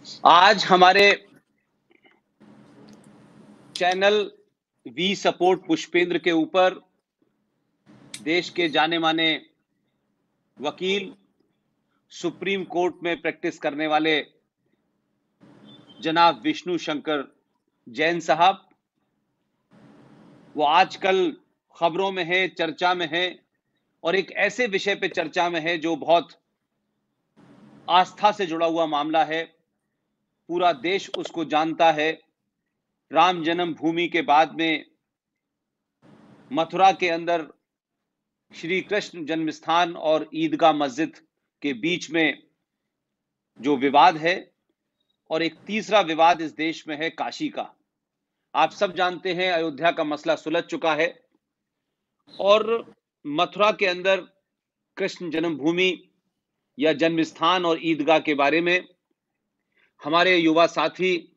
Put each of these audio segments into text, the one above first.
आज हमारे channel we support Pushpendra के ऊपर देश के जाने माने वकील, सुप्रीम कोर्ट में प्रैक्टिस करने वाले जनाब विष्णु शंकर जैन साहब, वो आजकल खबरों में है, चर्चा में है और एक ऐसे विषय पे चर्चा में है जो बहुत आस्था से जुड़ा हुआ मामला है। पूरा देश उसको जानता है। राम जन्मभूमि के बाद में मथुरा के अंदर श्री कृष्ण जन्मस्थान और ईदगाह मस्जिद के बीच में जो विवाद है, और एक तीसरा विवाद इस देश में है काशी का। आप सब जानते हैं अयोध्या का मसला सुलझ चुका है और मथुरा के अंदर कृष्ण जन्मभूमि या जन्मस्थान और ईदगाह के बारे में हमारे युवा साथी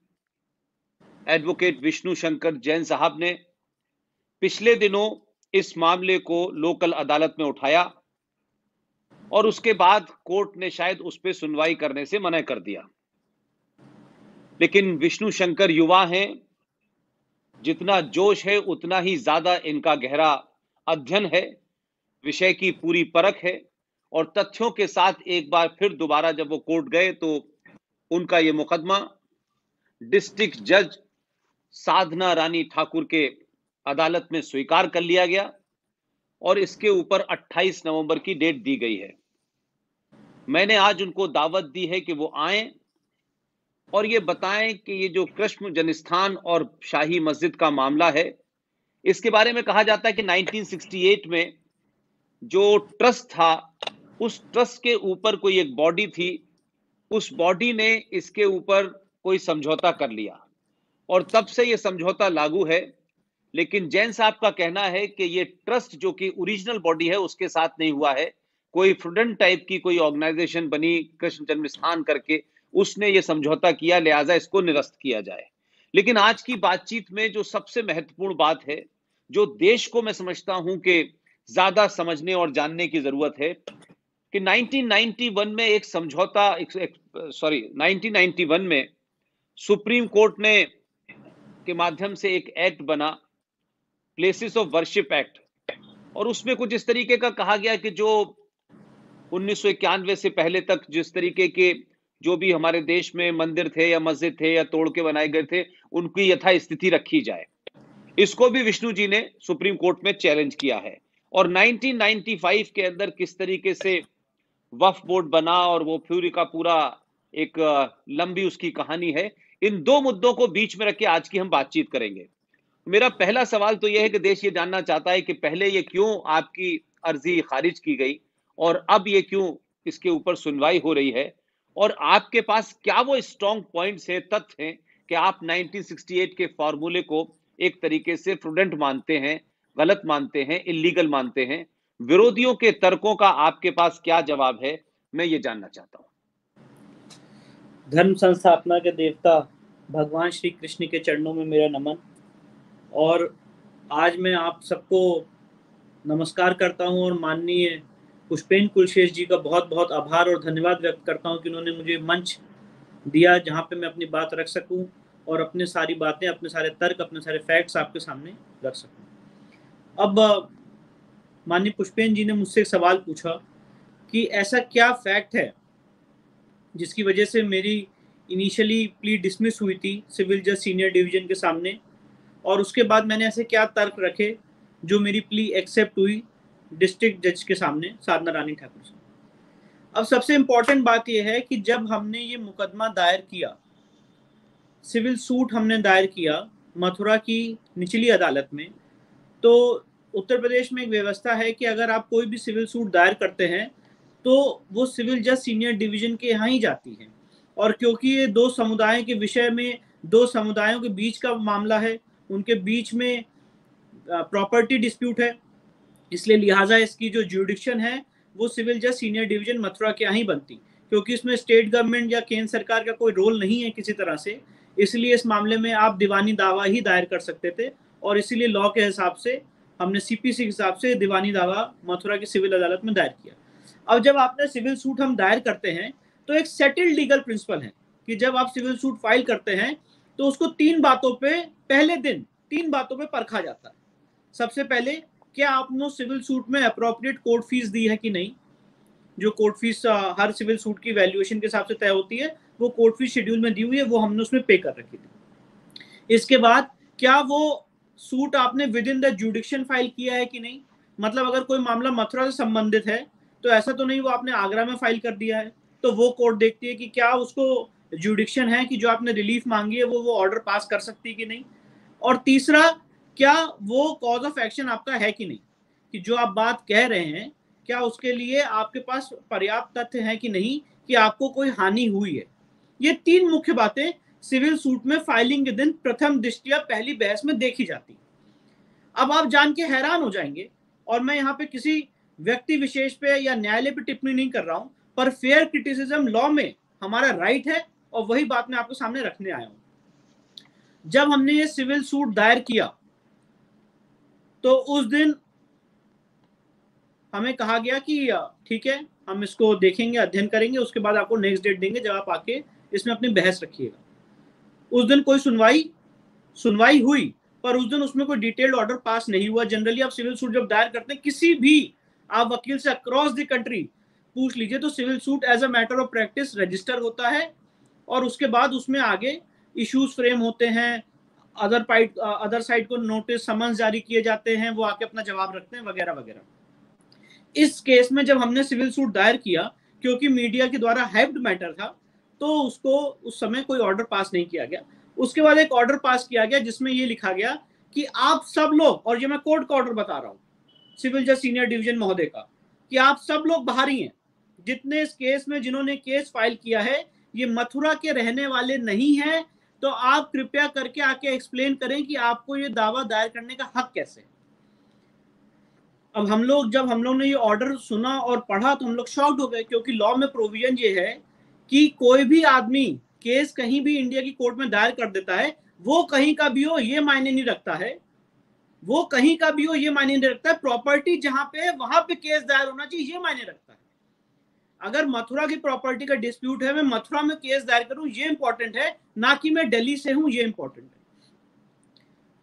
एडवोकेट विष्णु शंकर जैन साहब ने पिछले दिनों इस मामले को लोकल अदालत में उठाया और उसके बाद कोर्ट ने शायद उस पर सुनवाई करने से मना कर दिया। लेकिन विष्णु शंकर युवा हैं, जितना जोश है उतना ही ज्यादा इनका गहरा अध्ययन है, विषय की पूरी परख है और तथ्यों के साथ एक बार फिर दोबारा जब वो कोर्ट गए तो उनका ये मुकदमा डिस्ट्रिक्ट जज साधना रानी ठाकुर के अदालत में स्वीकार कर लिया गया और इसके ऊपर 28 नवंबर की डेट दी गई है। मैंने आज उनको दावत दी है कि वो आएं और ये बताएं कि ये जो कृष्ण जन्मस्थान और शाही मस्जिद का मामला है, इसके बारे में कहा जाता है कि 1968 में जो ट्रस्ट था, उस ट्रस्ट के ऊपर कोई एक बॉडी थी, उस बॉडी ने इसके ऊपर कोई समझौता कर लिया और तब से ये समझौता लागू है। लेकिन जैन साहब का कहना है कि ये ट्रस्ट जो कि ओरिजिनल बॉडी है उसके साथ नहीं हुआ है, कोई फ्रूडेंट टाइप की कोई ऑर्गेनाइजेशन बनी कृष्ण जन्मस्थान करके, उसने ये समझौता किया, लिहाजा इसको निरस्त किया जाए। लेकिन आज की बातचीत में जो सबसे महत्वपूर्ण बात है, जो देश को मैं समझता हूं कि ज्यादा समझने और जानने की जरूरत है, कि 1991 में एक समझौता 1991 में सुप्रीम कोर्ट ने के माध्यम से एक एक्ट बना, प्लेसेस ऑफ वर्शिप एक्ट, और उसमें कुछ इस तरीके का कहा गया कि जो 1991 से पहले तक जिस तरीके के जो भी हमारे देश में मंदिर थे या मस्जिद थे या तोड़ के बनाए गए थे, उनकी यथास्थिति रखी जाए। इसको भी विष्णु जी ने सुप्रीम कोर्ट में चैलेंज किया है। और 1995 के अंदर किस तरीके से वक्फ बोर्ड बना और वो पूरी का पूरा एक लंबी उसकी कहानी है। इन दो मुद्दों को बीच में रख के आज की हम बातचीत करेंगे। मेरा पहला सवाल तो यह है कि देश ये जानना चाहता है कि पहले ये क्यों आपकी अर्जी खारिज की गई और अब ये क्यों इसके ऊपर सुनवाई हो रही है, और आपके पास क्या वो स्ट्रॉन्ग पॉइंट्स है, तथ्य हैं कि आप 1968 के फॉर्मूले को एक तरीके से प्रूडेंट मानते हैं, गलत मानते हैं, इलीगल मानते हैं। विरोधियों के तर्कों का आपके पास क्या जवाब है, मैं ये जानना चाहता हूं। धर्म संस्थापना के देवता भगवान श्री कृष्ण के चरणों में मेरा नमन। और आज मैं आप सबको नमस्कार करता हूं और माननीय पुष्पेंद्र कुलशेष जी का बहुत बहुत आभार और धन्यवाद व्यक्त करता हूं कि उन्होंने मुझे मंच दिया जहां पे मैं अपनी बात रख सकूं और अपने सारी बातें, अपने सारे तर्क, अपने सारे फैक्ट्स आपके सामने रख सकूं। अब माननीय पुष्पेंद्र जी ने मुझसे एक सवाल पूछा कि ऐसा क्या फैक्ट है जिसकी वजह से मेरी इनिशियली प्ली डिसमिस हुई थी सिविल जज सीनियर डिवीजन के सामने, और उसके बाद मैंने ऐसे क्या तर्क रखे जो मेरी प्ली एक्सेप्ट हुई डिस्ट्रिक्ट जज के सामने, साधना रानी ठाकुर से। अब सबसे इम्पोर्टेंट बात यह है कि जब हमने ये मुकदमा दायर किया, सिविल सूट हमने दायर किया मथुरा की निचली अदालत में, तो उत्तर प्रदेश में एक व्यवस्था है कि अगर आप कोई भी सिविल सूट दायर करते हैं तो वो सिविल जज सीनियर डिवीजन के यहाँ ही जाती है। और क्योंकि ये दो समुदायों के विषय में, दो समुदायों के बीच का मामला है, उनके बीच में प्रॉपर्टी डिस्प्यूट है, इसलिए लिहाजा इसकी जो ज्यूडिक्शन है वो सिविल जज सीनियर डिवीजन मथुरा के यहाँ ही बनती, क्योंकि इसमें स्टेट गवर्नमेंट या केंद्र सरकार का कोई रोल नहीं है किसी तरह से। इसलिए इस मामले में आप दीवानी दावा ही दायर कर सकते थे और इसीलिए लॉ के हिसाब से हमने सीपीसी के हिसाब से दीवानी दावा मथुरा की सिविल अदालत में दायर किया। अब जब आपने सिविल सूट हम दायर करते हैं तो एक सेटल्ड लीगल प्रिंसिपल है कि जब आप सिविल सूट फाइल करते हैं तो उसको पहले दिन 3 बातों पे परखा जाता है। सबसे पहले, क्या आपने सिविल सूट में अप्रोप्रिएट कोर्ट फीस दी है कि नहीं। जो कोर्ट फीस हर सिविल सूट की वैल्यूएशन के हिसाब से तय होती है, वो कोर्ट फीस शेड्यूल में दी हुई है, वो हमने उसमें पे कर रखी थी। इसके बाद, क्या वो सूट आपने विद इन द जुडिक्शन फाइल किया है कि नहीं। मतलब अगर कोई मामला मथुरा से संबंधित है तो ऐसा तो नहीं वो आपने आगरा में फाइल कर दिया है, तो वो कोर्ट देखती है कि क्या उसको जुडिक्शन है कि जो आपने रिलीफ मांगी है वो ऑर्डर पास कर सकती है कि नहीं। और तीसरा, क्या वो कॉज ऑफ एक्शन आपका है कि नहीं, कि जो आप बात कह रहे हैं क्या उसके लिए आपके पास पर्याप्त तथ्य हैं कि नहीं, कि आपको कोई हानि हुई है। ये 3 मुख्य बातें सिविल सूट में फाइलिंग के दिन प्रथम दृष्टया पहली बहस में देखी जाती। अब आप जान के हैरान हो जाएंगे, और मैं यहाँ पे किसी व्यक्ति विशेष पे या न्यायालय पे टिप्पणी नहीं कर रहा हूं, पर फेयर क्रिटिसिज्म लॉ में हमारा राइट है, और वही बात मैं आपके सामने रखने आया हूं। जब हमने ये सिविल सूट दायर किया तो उस दिन हमें कहा गया कि ठीक है, हम इसको देखेंगे, अध्ययन करेंगे, उसके बाद आपको नेक्स्ट डेट देंगे जब आप आके इसमें अपनी बहस रखिएगा। उस दिन कोई सुनवाई हुई, पर उस दिन उसमें कोई डिटेल्ड ऑर्डर पास नहीं हुआ। जनरली आप सिविल सूट जब दायर करते हैं, किसी भी आप वकील से अक्रॉस द कंट्री पूछ लीजिए, तो civil suit as a matter of practice register होता है, और उसके बाद उसमें आगे इश्यूज फ्रेम होते हैं, अदर साइड को नोटिस समन्स जारी किए जाते हैं, वो आके अपना जवाब रखते हैं, वगैरह वगैरह। इस केस में जब हमने सिविल सूट दायर किया, क्योंकि मीडिया के द्वारा हाइप्ड मैटर था, तो उसको उस समय कोई ऑर्डर पास नहीं किया गया। उसके बाद एक ऑर्डर पास किया गया जिसमें यह लिखा गया कि आप सब लोग, और ये मैं कोर्ट का ऑर्डर बता रहा हूं, सिविल जज सीनियर डिवीजन महोदय का, कि आप सब लोग बाहरी हैं, जितने इस केस में जिन्होंने केस फाइल किया है ये मथुरा के रहने वाले नहीं हैं, तो आप कृपया करके आके एक्सप्लेन करें कि आपको ये दावा दायर करने का हक कैसे। अब जब हम लोग ने ये ऑर्डर सुना और पढ़ा तो हम लोग शॉक्ड हो गए, क्योंकि लॉ में प्रोविजन ये है कि कोई भी आदमी केस कहीं भी इंडिया की कोर्ट में दायर कर देता है, वो कहीं का भी हो ये मायने नहीं रखता है, वो कहीं का भी हो ये मायने नहीं रखता है, प्रॉपर्टी जहां पे है वहां पे केस दायर होना चाहिए ये मायने रखता है। अगर मथुरा की प्रॉपर्टी का डिस्प्यूट है, मैं मथुरा में केस दायर करूं ये इंपॉर्टेंट है, ना कि मैं दिल्ली से हूं ये इंपॉर्टेंट है।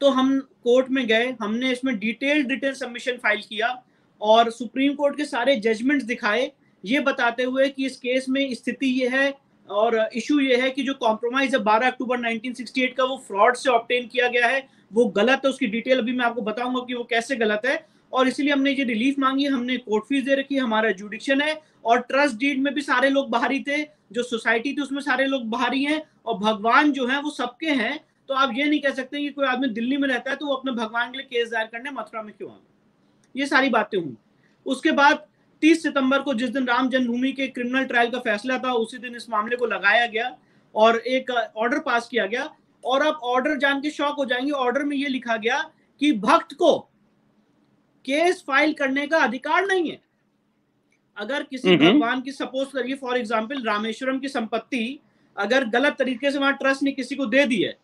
तो हम कोर्ट में गए, हमने इसमें डिटेल सबमिशन फाइल किया, और सुप्रीम कोर्ट के सारे जजमेंट्स दिखाए, ये बताते हुए कि इस केस में स्थिति ये है और इशू ये है कि जो कॉम्प्रोमाइज है 12 अक्टूबर 1968 का, वो फ्रॉड से ऑब्टेन किया गया है, वो गलत है। उसकी डिटेल अभी मैं आपको बताऊंगा कि वो कैसे गलत है, और इसीलिए हमने ये रिलीफ मांगी, हमने कोर्ट फीस दे रखी, हमारा जुडिक्शन है, और ट्रस्ट डीड में भी सारे लोग बाहरी थे, जो सोसाइटी थी उसमें सारे लोग बाहरी हैं, और भगवान जो है वो सबके हैं। तो आप ये नहीं कह सकते कि कोई आदमी दिल्ली में रहता है तो वो अपने भगवान के लिए केस दायर करने मथुरा में क्यों आ गया। ये सारी बातें हुई। उसके बाद 30 सितंबर को, जिस दिन राम जन्मभूमि के क्रिमिनल ट्रायल का फैसला था, उसी दिन इस मामले को लगाया गया और एक ऑर्डर पास किया गया। और आप ऑर्डर जान के शॉक हो जाएंगे, ऑर्डर में यह लिखा गया कि भक्त को केस फाइल करने का अधिकार नहीं है। अगर किसी भगवान की, सपोज करिए फॉर एग्जांपल रामेश्वरम की संपत्ति अगर गलत तरीके से वहां ट्रस्ट ने किसी को दे दी है,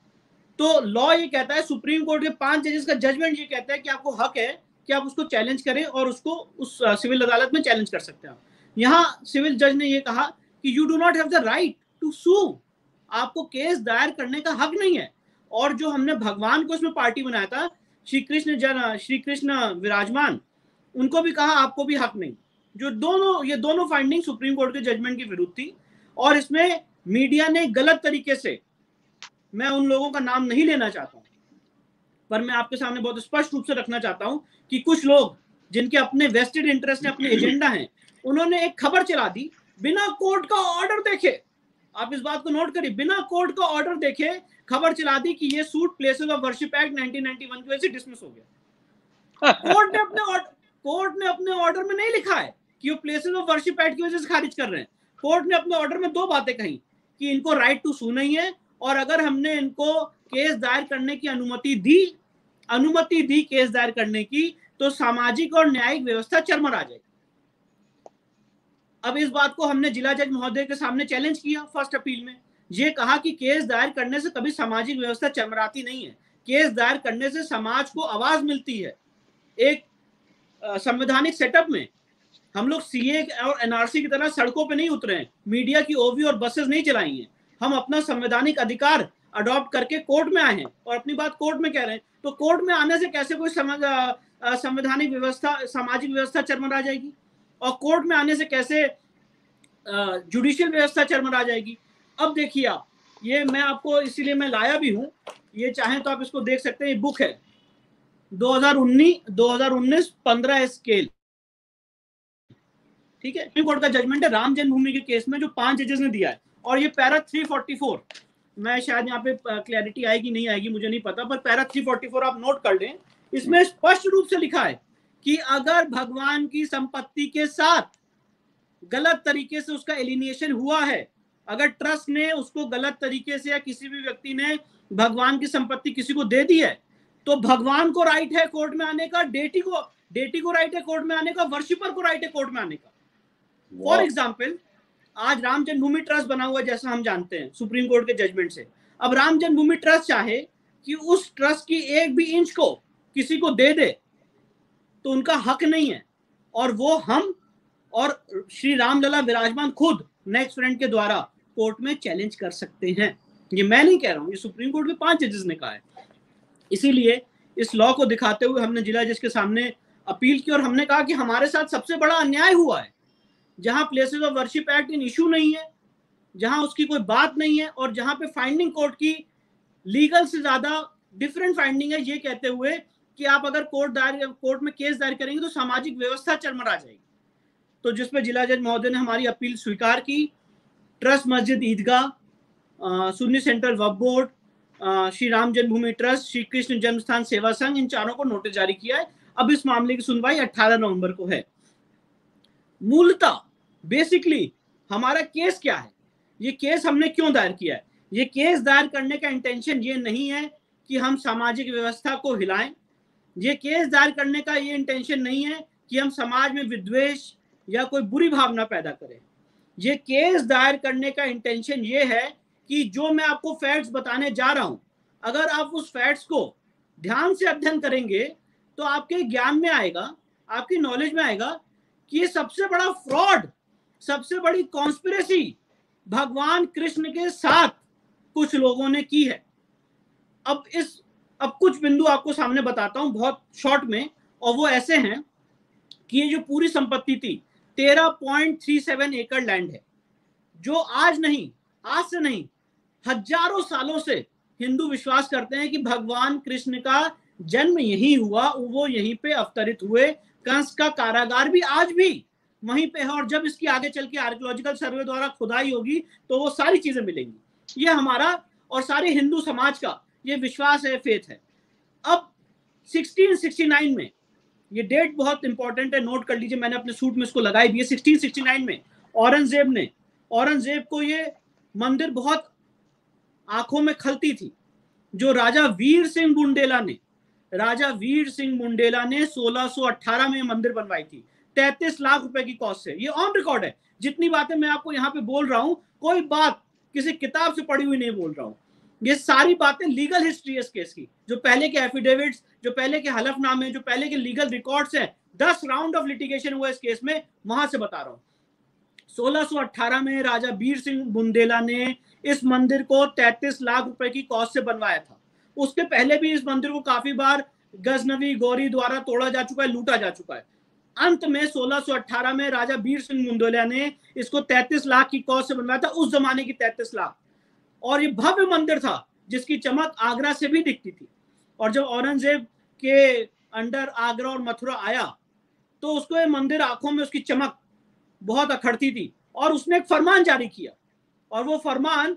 तो लॉ ये कहता है, सुप्रीम कोर्ट के 5 जजेस का जजमेंट ये कहता है कि आपको हक है कि आप उसको चैलेंज करें और उसको उस सिविल अदालत में चैलेंज कर सकते हैं। यहां सिविल जज ने ये कहा कि you do not have the right to sue, आपको केस दायर करने का हक नहीं है। और जो हमने भगवान को इसमें पार्टी बनाया था, श्री कृष्ण विराजमान, उनको भी कहा आपको भी हक नहीं। ये दोनों फाइंडिंग सुप्रीम कोर्ट के जजमेंट की विरुद्ध थी, और इसमें मीडिया ने गलत तरीके से, मैं उन लोगों का नाम नहीं लेना चाहता हूं, पर मैं आपके सामने बहुत स्पष्ट रूप से रखना चाहता हूं कि कुछ लोग जिनके अपने वेस्टेड इंटरेस्ट है, अपने एजेंडा हैं, उन्होंने एक खबर चला दी बिना कोर्ट का ऑर्डर देखे। आप इस बात को नोट करिए, बिना कोर्ट का ऑर्डर देखे खबर चला दी कि ये suit places of worship act 1991 की वजह से डिसमिस हो गया। कोर्ट ने अपने ऑर्डर में नहीं लिखा है कि वो प्लेसेस ऑफ वर्शिप एक्ट की वजह से खारिज कर रहे हैं। कोर्ट ने अपने ऑर्डर में 2 बातें कही कि इनको राइट टू सू नहीं है, और अगर हमने इनको केस दायर करने की अनुमति दी केस दायर करने की, तो सामाजिक और न्यायिक व्यवस्था चरमरा जाएगी। अब इस बात को हमने जिला जज महोदय के सामने चैलेंज किया फर्स्ट अपील में, ये कहा कि केस दायर करने से कभी सामाजिक व्यवस्था चरमराती नहीं है, केस दायर करने से समाज को आवाज मिलती है। एक संवैधानिक सेटअप में हम लोग सीए और एनआरसी की तरह सड़कों पे नहीं उतरे हैं, मीडिया की ओवी और बसेस नहीं चलाई हैं, हम अपना संवैधानिक अधिकार अडॉप्ट करके कोर्ट में आए हैं और अपनी बात कोर्ट में कह रहे हैं, तो कोर्ट में आने से कैसे कोई संवैधानिक व्यवस्था, सामाजिक व्यवस्था चरमरा जाएगी, और कोर्ट में आने से कैसे जुडिशियल व्यवस्था चरमरा जाएगी। अब देखिए आप, ये मैं आपको इसीलिए मैं लाया भी हूं, ये चाहें तो आप इसको देख सकते हैं, ये बुक है 2019 15 स्केल, ठीक है। सुप्रीम कोर्ट का जजमेंट है राम जन्मभूमि के केस में, जो 5 जजेस ने दिया है, और ये पैरा 344, मैं शायद यहाँ पे क्लैरिटी आएगी नहीं आएगी मुझे नहीं पता, पर पैरा 344 आप नोट कर लें। इसमें स्पष्ट रूप से लिखा है कि अगर भगवान की संपत्ति के साथ गलत तरीके से उसका एलिनिएशन हुआ है, अगर ट्रस्ट ने उसको गलत तरीके से या किसी भी व्यक्ति ने भगवान की संपत्ति किसी को दे दी है, तो भगवान को राइट है कोर्ट में आने का, डेटी को राइट है कोर्ट में आने का, वर्शिपर को राइट है कोर्ट में आने का। फॉर एग्जाम्पल, आज राम जन्मभूमि ट्रस्ट बना हुआ है, जैसा हम जानते हैं सुप्रीम कोर्ट के जजमेंट से। अब राम जन्मभूमि ट्रस्ट चाहे कि उस ट्रस्ट की एक भी इंच को किसी को दे दे, तो उनका हक नहीं है, और वो हम और श्री रामलला विराजमान खुद नेक्स्ट फ्रेंड के द्वारा कोर्ट में चैलेंज कर सकते हैं। ये मैं नहीं कह रहा हूं, ये सुप्रीम कोर्ट के 5 जजेस ने कहा है। इसीलिए इस लॉ को दिखाते हुए हमने जिला जज के सामने अपील की, और हमने कहा कि हमारे साथ सबसे बड़ा अन्याय हुआ है, जहां places of worship act in issue नहीं है, जहां उसकी कोई बात नहीं है, और जहां पे फाइंडिंग कोर्ट की लीगल से ज्यादा डिफरेंट फाइंडिंग है, ये कहते हुए कि आप अगर कोर्ट में केस दायर करेंगे तो सामाजिक व्यवस्था चरमरा जाएगी। तो जिसपे जिला जज महोदय ने हमारी अपील स्वीकार की। ट्रस्ट मस्जिद ईदगाह, सुन्नी सेंट्रल वक्फ बोर्ड, श्री राम जन्मभूमि ट्रस्ट, श्री कृष्ण जन्मस्थान सेवा संघ, इन चारों को नोटिस जारी किया है। अब इस मामले की सुनवाई 18 नवंबर को है। मूलतः बेसिकली हमारा केस क्या है, ये केस हमने क्यों दायर किया है? ये केस दायर करने का इंटेंशन ये नहीं है कि हम सामाजिक व्यवस्था को हिलाएं, ये केस दायर करने का ये इंटेंशन नहीं है कि हम समाज में विद्वेष या कोई बुरी भावना पैदा करें। ये केस दायर करने का इंटेंशन ये है कि जो मैं आपको फैक्ट्स बताने जा रहा हूं, अगर आप उस फैक्ट्स को ध्यान से अध्ययन करेंगे तो आपके ज्ञान में आएगा, आपकी नॉलेज में आएगा कि ये सबसे बड़ा फ्रॉड, सबसे बड़ी कॉन्स्पिरेसी भगवान कृष्ण के साथ कुछ लोगों ने की है। अब कुछ बिंदु आपको सामने बताता हूं बहुत शॉर्ट में, और वो ऐसे हैं कि ये जो पूरी संपत्ति थी 13.37 एकड़ लैंड है, जो आज से नहीं हजारों सालों से हिंदू विश्वास करते हैं कि भगवान कृष्ण का जन्म यहीं हुआ, वो यहीं पे अवतरित हुए। कंस का कारागार भी आज भी वहीं पे है, और जब इसकी आगे चल के आर्कियोलॉजिकल सर्वे द्वारा खुदाई होगी तो वो सारी चीजें मिलेंगी। ये हमारा और सारे हिंदू समाज का ये विश्वास है, फेथ है। अब 1669 में, ये डेट बहुत इंपॉर्टेंट है, नोट कर लीजिए, मैंने अपने सूट में इसको लगाई भी है। 1669 में औरंगजेब को ये मंदिर बहुत आंखों में खलती थी, जो राजा वीर सिंह बुंदेला ने 1618 में मंदिर बनवाई थी, 33 लाख रुपए की कॉस्ट से। ये ऑन रिकॉर्ड है। जितनी बातें मैं आपको यहाँ पे बोल रहा हूँ, कोई बात किसी किताब से पढ़ी हुई नहीं बोल रहा हूँ, ये सारी बातें लीगल हिस्ट्री है इस केस की, जो पहले के एफिडेविट्स, जो पहले के हलफनामे, जो पहले के लीगल रिकॉर्ड्स हैं, 10 राउंड ऑफ लिटिगेशन हुआ इस केस में, वहां से बता रहा हूं। 1618 में राजा वीर सिंह बुंदेला ने इस मंदिर को 33 लाख रुपए की कॉस्ट से बनवाया था। उसके पहले भी इस मंदिर को काफी बार गजनवी गौरी द्वारा तोड़ा जा चुका है, लूटा जा चुका है। अंत में 1618 में राजा वीर सिंह बुंदेला ने इसको 33 लाख की कॉस्ट से बनवाया था, उस जमाने की 33 लाख। और ये भव्य मंदिर था जिसकी चमक आगरा से भी दिखती थी। और जब औरंगजेब के अंडर आगरा और मथुरा आया तो उसको ये मंदिर आंखों में उसकी चमक बहुत अखड़ती थी, और उसने एक फरमान जारी किया, और वो फरमान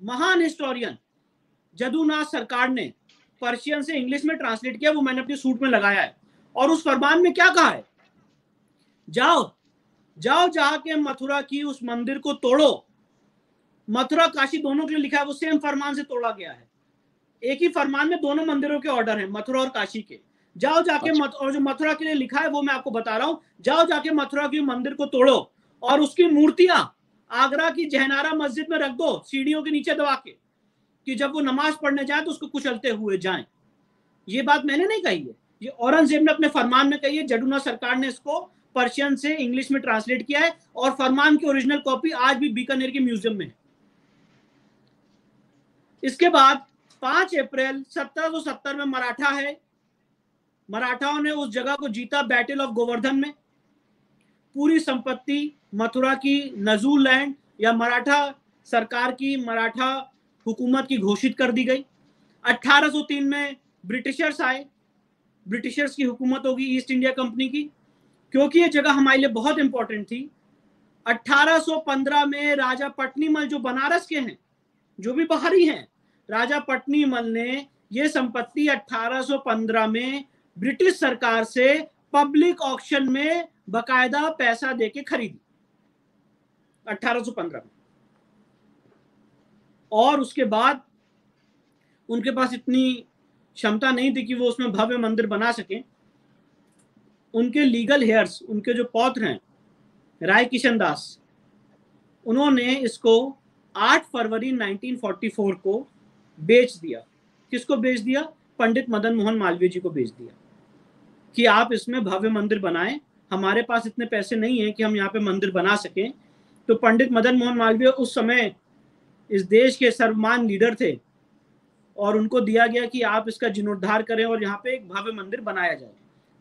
महान हिस्टोरियन जदुनाथ सरकार ने पर्शियन से इंग्लिश में ट्रांसलेट किया, वो मैंने अपने सूट में लगाया है। और उस फरमान में क्या कहा है? जाओ जाके मथुरा की उस मंदिर को तोड़ो। मथुरा काशी दोनों के लिए लिखा है, वो सेम फरमान से तोड़ा गया है। एक ही फरमान में दोनों मंदिरों के ऑर्डर हैं, मथुरा और काशी के। जाओ जाके और जो मथुरा के लिए लिखा है वो मैं आपको बता रहा हूं, जाओ जाके मथुरा की मंदिर को तोड़ो और उसकी मूर्तियां आगरा की जहनारा मस्जिद में रख दो, सीढ़ियों के नीचे दबा के, कि जब वो नमाज पढ़ने जाए तो उसको कुचलते हुए जाएं। ये बात मैंने नहीं कही है, ये औरंगजेब ने अपने फरमान में कही है। जदुनाथ सरकार ने इसको पर्शियन से इंग्लिश में ट्रांसलेट किया है, और फरमान की ओरिजिनल कॉपी आज भी बीकानेर के म्यूजियम में है। इसके बाद 5 अप्रैल 1770 में मराठा है, मराठाओं ने उस जगह को जीता बैटल ऑफ गोवर्धन में। पूरी संपत्ति मथुरा की नजूल लैंड या मराठा सरकार की, मराठा हुकूमत की घोषित कर दी गई। 1803 में ब्रिटिशर्स आए, ब्रिटिशर्स की हुकूमत होगी ईस्ट इंडिया कंपनी की, क्योंकि ये जगह हमारे लिए बहुत इंपॉर्टेंट थी। 1815 में राजा पट्नीमल जो बनारस के हैं, जो भी बाहरी हैं, राजा पट्नीमल ने ये संपत्ति 1815 में ब्रिटिश सरकार से पब्लिक ऑक्शन में बकायदा पैसा देके खरीदी 1815 में। और उसके बाद उनके पास इतनी क्षमता नहीं थी कि वो उसमें भव्य मंदिर बना सके। उनके लीगल हेयर्स, उनके जो पौत्र हैं राय किशन दास, उन्होंने इसको 8 फरवरी 1944 को बेच दिया। किसको बेच दिया? पंडित मदन मोहन मालवीय जी को बेच दिया कि आप इसमें भव्य मंदिर बनाएं, हमारे पास इतने पैसे नहीं है कि हम यहाँ पे मंदिर बना सकें। तो पंडित मदन मोहन मालवीय उस समय इस देश के सर्वमान्य लीडर थे और उनको दिया गया कि आप इसका जीर्णोद्धार करें और यहाँ पे एक भव्य मंदिर बनाया जाए।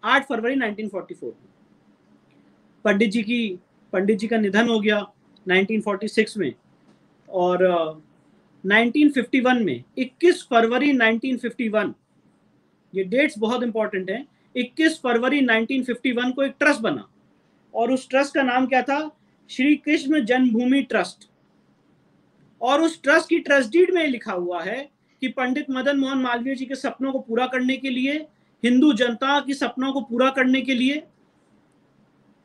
8 फरवरी 1944 पंडित जी का निधन हो गया 1946 में। और 1951 में 21 फरवरी 1951, ये डेट्स बहुत इंपॉर्टेंट हैं, 21 फरवरी 1951 को एक ट्रस्ट बना और उस ट्रस्ट का नाम क्या था? श्री कृष्ण जन्मभूमि ट्रस्ट। और उस ट्रस्ट की ट्रस्ट डीड में लिखा हुआ है कि पंडित मदन मोहन मालवीय जी के सपनों को पूरा करने के लिए, हिंदू जनता की सपनों को पूरा करने के लिए,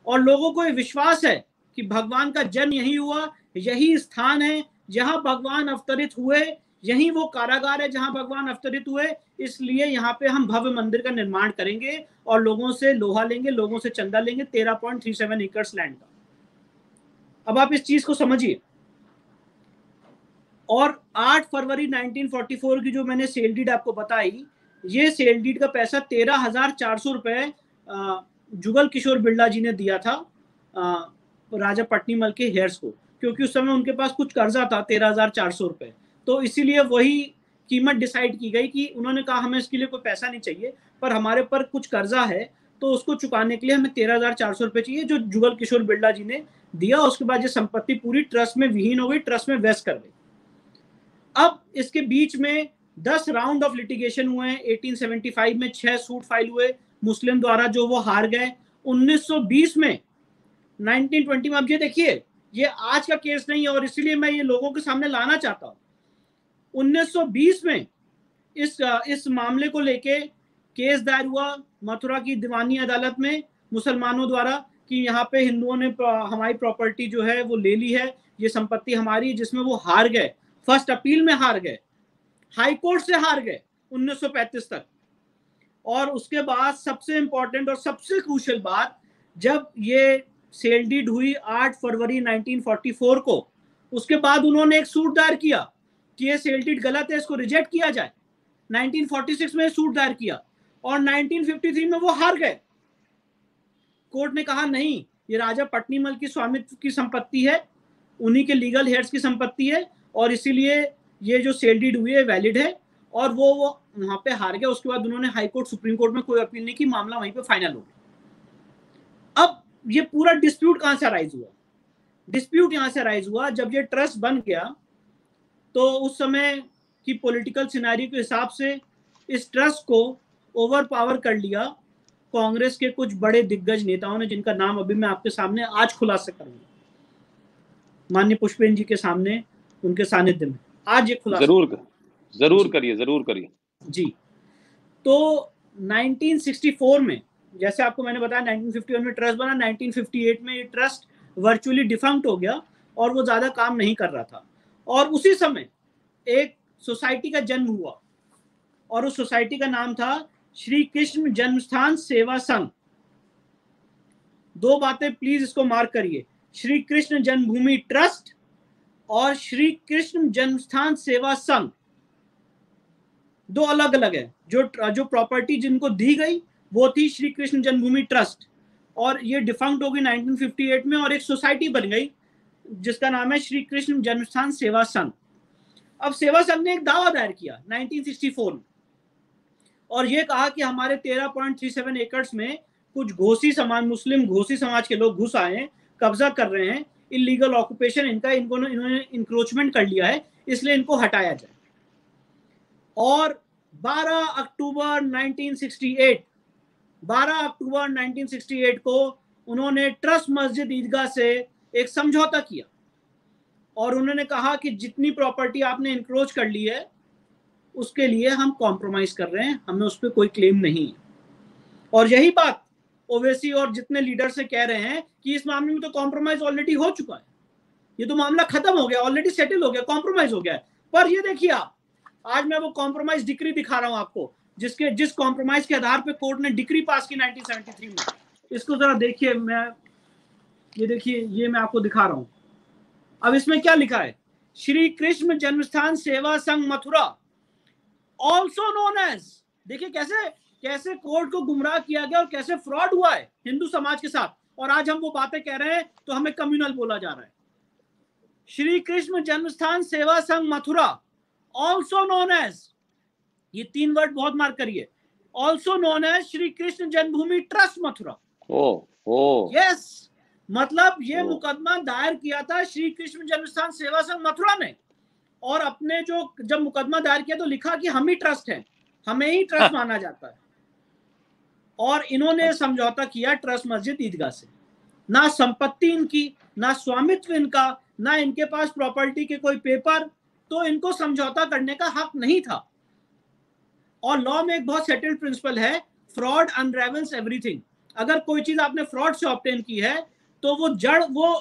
और लोगों को ये विश्वास है कि भगवान का जन्म यही हुआ, यही स्थान है जहां भगवान अवतरित हुए, यही वो कारागार है जहां भगवान अवतरित हुए, इसलिए यहाँ पे हम भव्य मंदिर का निर्माण करेंगे और लोगों से लोहा लेंगे, लोगों से चंदा लेंगे 13.37 एकड़ लैंड का। अब आप इस चीज को समझिए। और 8 फरवरी 1944 की जो मैंने सेल डीड आपको बताई, ये सेल डीड का पैसा 13,400 रुपए जुगल किशोर बिरला जी ने दिया था राजा पट्नीमल के हेयर्स को, क्योंकि उस समय उनके पास कुछ कर्जा था 13,400 रुपए। तो इसीलिए वही कीमत डिसाइड की गई कि उन्होंने कहा हमें इसके लिए कोई पैसा नहीं चाहिए, पर हमारे पर कुछ कर्जा है तो उसको चुकाने के लिए हमें 13,400 रुपए चाहिए, जो जुगल किशोर बिरला जी ने दिया। उसके बाद ये संपत्ति पूरी ट्रस्ट में विहीन हो गई, ट्रस्ट में वेस्ट कर गई। अब इसके बीच में 10 राउंड ऑफ लिटिगेशन हुए हैं। 1875 में 6 सूट फाइल हुए मुस्लिम द्वारा, जो वो हार गए। 1920 में 1920 में, अब ये देखिए ये आज का केस नहीं है और इसीलिए मैं ये लोगों के सामने लाना चाहता हूं। 1920 में इस मामले को लेके केस दायर हुआ मथुरा की दीवानी अदालत में मुसलमानों द्वारा कि यहाँ पे हिंदुओं ने हमारी प्रॉपर्टी जो है वो ले ली है, ये संपत्ति हमारी, जिसमें वो हार गए। फर्स्ट अपील में हार गए, हाई कोर्ट से हार गए 1935 तक। और उसके बाद सबसे इंपॉर्टेंट और सबसे क्रूशियल बात, जब ये सेल डीड हुई 8 फरवरी 1944 को, उसके बाद उन्होंने एक सूट दायर किया कि ये सेल डीड गलत है, इसको रिजेक्ट किया जाए। 1946 में सूट दायर किया और 1953 में वो हार गए। कोर्ट ने कहा नहीं, ये राजा पट्नीमल की स्वामित्व की संपत्ति है, उन्हीं के लीगल हेयर्स की संपत्ति है और इसीलिए ये जो सेल डीड हुई है वैलिड है। और वो वहां पे हार गया। उसके बाद उन्होंने हाई कोर्ट, सुप्रीम कोर्ट में कोई अपील नहीं की, मामला वहीं पे फाइनल हो गया। अब ये पूरा डिस्प्यूट कहां से अराइज हुआ? डिस्प्यूट यहां से अराइज हुआ जब ये ट्रस्ट बन गया तो उस समय की पॉलिटिकल सिनेरियो के हिसाब से इस ट्रस्ट को ओवर पावर कर लिया कांग्रेस के कुछ बड़े दिग्गज नेताओं ने, जिनका नाम अभी मैं आपके सामने आज खुलासा करूंगा, माननीय पुष्पेंद्र जी के सामने, उनके सानिध्य में आज ये खुलासा। जरूर करिए जी। तो 1964 में, जैसे आपको मैंने बताया 1951 में ट्रस्ट बना, 1958 में ये ट्रस्ट वर्चुअली डिफंक्ट हो गया और वो ज्यादा काम नहीं कर रहा था। और उसी समय एक सोसाइटी का जन्म हुआ और उस सोसाइटी का नाम था श्री कृष्ण जन्मस्थान सेवा संघ। दो बातें प्लीज इसको मार्क करिए, श्री कृष्ण जन्मभूमि ट्रस्ट और श्री कृष्ण जन्मस्थान सेवा संघ, दो अलग अलग है। जो प्रॉपर्टी जिनको दी गई वो थी श्री कृष्ण जन्मभूमि ट्रस्ट और ये डिफंक्ट हो गई 1958 में और एक सोसाइटी बन गई जिसका नाम है श्री कृष्ण जन्मस्थान सेवा संघ। अब सेवा संघ ने एक दावा दायर किया 1964 में और ये कहा कि हमारे 13.37 एकड़ में कुछ घोसी समाज, मुस्लिम घोसी समाज के लोग घुस आए हैं, कब्जा कर रहे हैं, इलीगल ऑक्यूपेशन इन्होंने इंक्रोचमेंट कर लिया है, इसलिए इनको हटाया जाए। और 12 अक्टूबर 1968 को उन्होंने ट्रस्ट मस्जिद ईदगाह से एक समझौता किया और उन्होंने कहा कि जितनी प्रॉपर्टी आपने इंक्रोच कर ली है उसके लिए हम कॉम्प्रोमाइज कर रहे हैं, हमें उस पर कोई क्लेम नहीं है। और यही बात ओवैसी और जितने लीडर से कह रहे हैं कि इस मामले में तो कॉम्प्रोमाइज ऑलरेडी हो चुका है, ये तो मामला खत्म हो गया, ऑलरेडी सेटल हो गया, कॉम्प्रोमाइज हो गया है। पर ये देखिए आप, आज मैं वो कॉम्प्रोमाइज डिक्री दिखा रहा हूं आपको, जिस कॉम्प्रोमाइज के आधार पे कोर्ट ने डिक्री पास की 1973 में। इसको जरा देखिए, ये देखिए, ये मैं आपको दिखा रहा हूं। अब इसमें क्या लिखा है, श्री कृष्ण जन्मस्थान सेवा संघ मथुरा ऑल्सो नोन एज, देखिए कैसे कोर्ट को गुमराह किया गया और कैसे फ्रॉड हुआ है हिंदू समाज के साथ, और आज हम वो बातें कह रहे हैं तो हमें कम्युनल बोला जा रहा है। श्री कृष्ण जन्मस्थान सेवा संघ मथुरा ऑल्सो नोन एज, ये 3 वर्ड बहुत मार्क करिए, also known as Shri Krishna Janmabhoomi trust Mathura. Yes, मतलब ये मुकदमा दायर किया था श्री कृष्ण जन्मस्थान सेवा संघ मथुरा ने, और अपने जब मुकदमा दायर किया तो लिखा कि हम ही ट्रस्ट हैं, हमें ही ट्रस्ट माना जाता है। और इन्होंने समझौता किया ट्रस्ट मस्जिद ईदगाह से, ना संपत्ति इनकी, ना स्वामित्व इनका, ना इनके पास प्रॉपर्टी के कोई पेपर, तो इनको समझौता करने का हक नहीं था। और लॉ में एक बहुत सेटल्ड प्रिंसिपल है, फ्रॉड अनरेवल्स एवरीथिंग। अगर कोई चीज आपने फ्रॉड से ऑब्टेन की है तो वो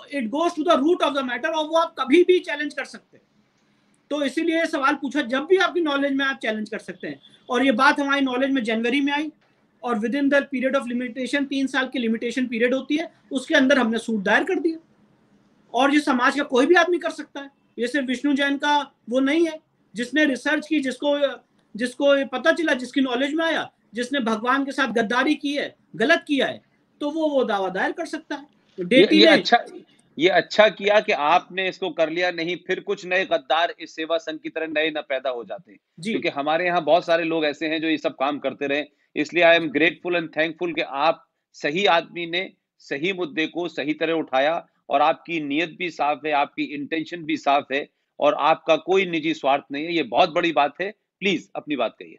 it goes to the root of the matter, और वो आप कभी भी चैलेंज कर सकते हैं। तो इसीलिए सवाल पूछा, जब भी आपकी नॉलेज में आप चैलेंज कर सकते हैं। और ये बात हमारी नॉलेज में जनवरी में आई, और with in the period of limitation, 3 साल की लिमिटेशन पीरियड होती है, उसके अंदर हमने सूट दायर कर दिया। और ये समाज का कोई भी आदमी कर सकता है, ये सिर्फ विष्णु जैन का वो नहीं है, जिसने रिसर्च की, जिसको पता चला, जिसकी नॉलेज में आया, जिसने भगवान के साथ गद्दारी की है, गलत किया है, तो वो दावा दायर कर सकता है। ये अच्छा किया कि आपने इसको कर लिया, नहीं फिर कुछ नए गद्दार इस सेवा संघ की तरह नए न पैदा हो जाते, क्योंकि हमारे यहाँ बहुत सारे लोग ऐसे हैं जो ये सब काम करते रहे। इसलिए I am grateful and thankful कि आप सही आदमी ने सही मुद्दे को सही तरह उठाया, और आपकी नीयत भी साफ है, आपकी इंटेंशन भी साफ है, और आपका कोई निजी स्वार्थ नहीं है। ये बहुत बड़ी बात है। प्लीज अपनी बात कहिए।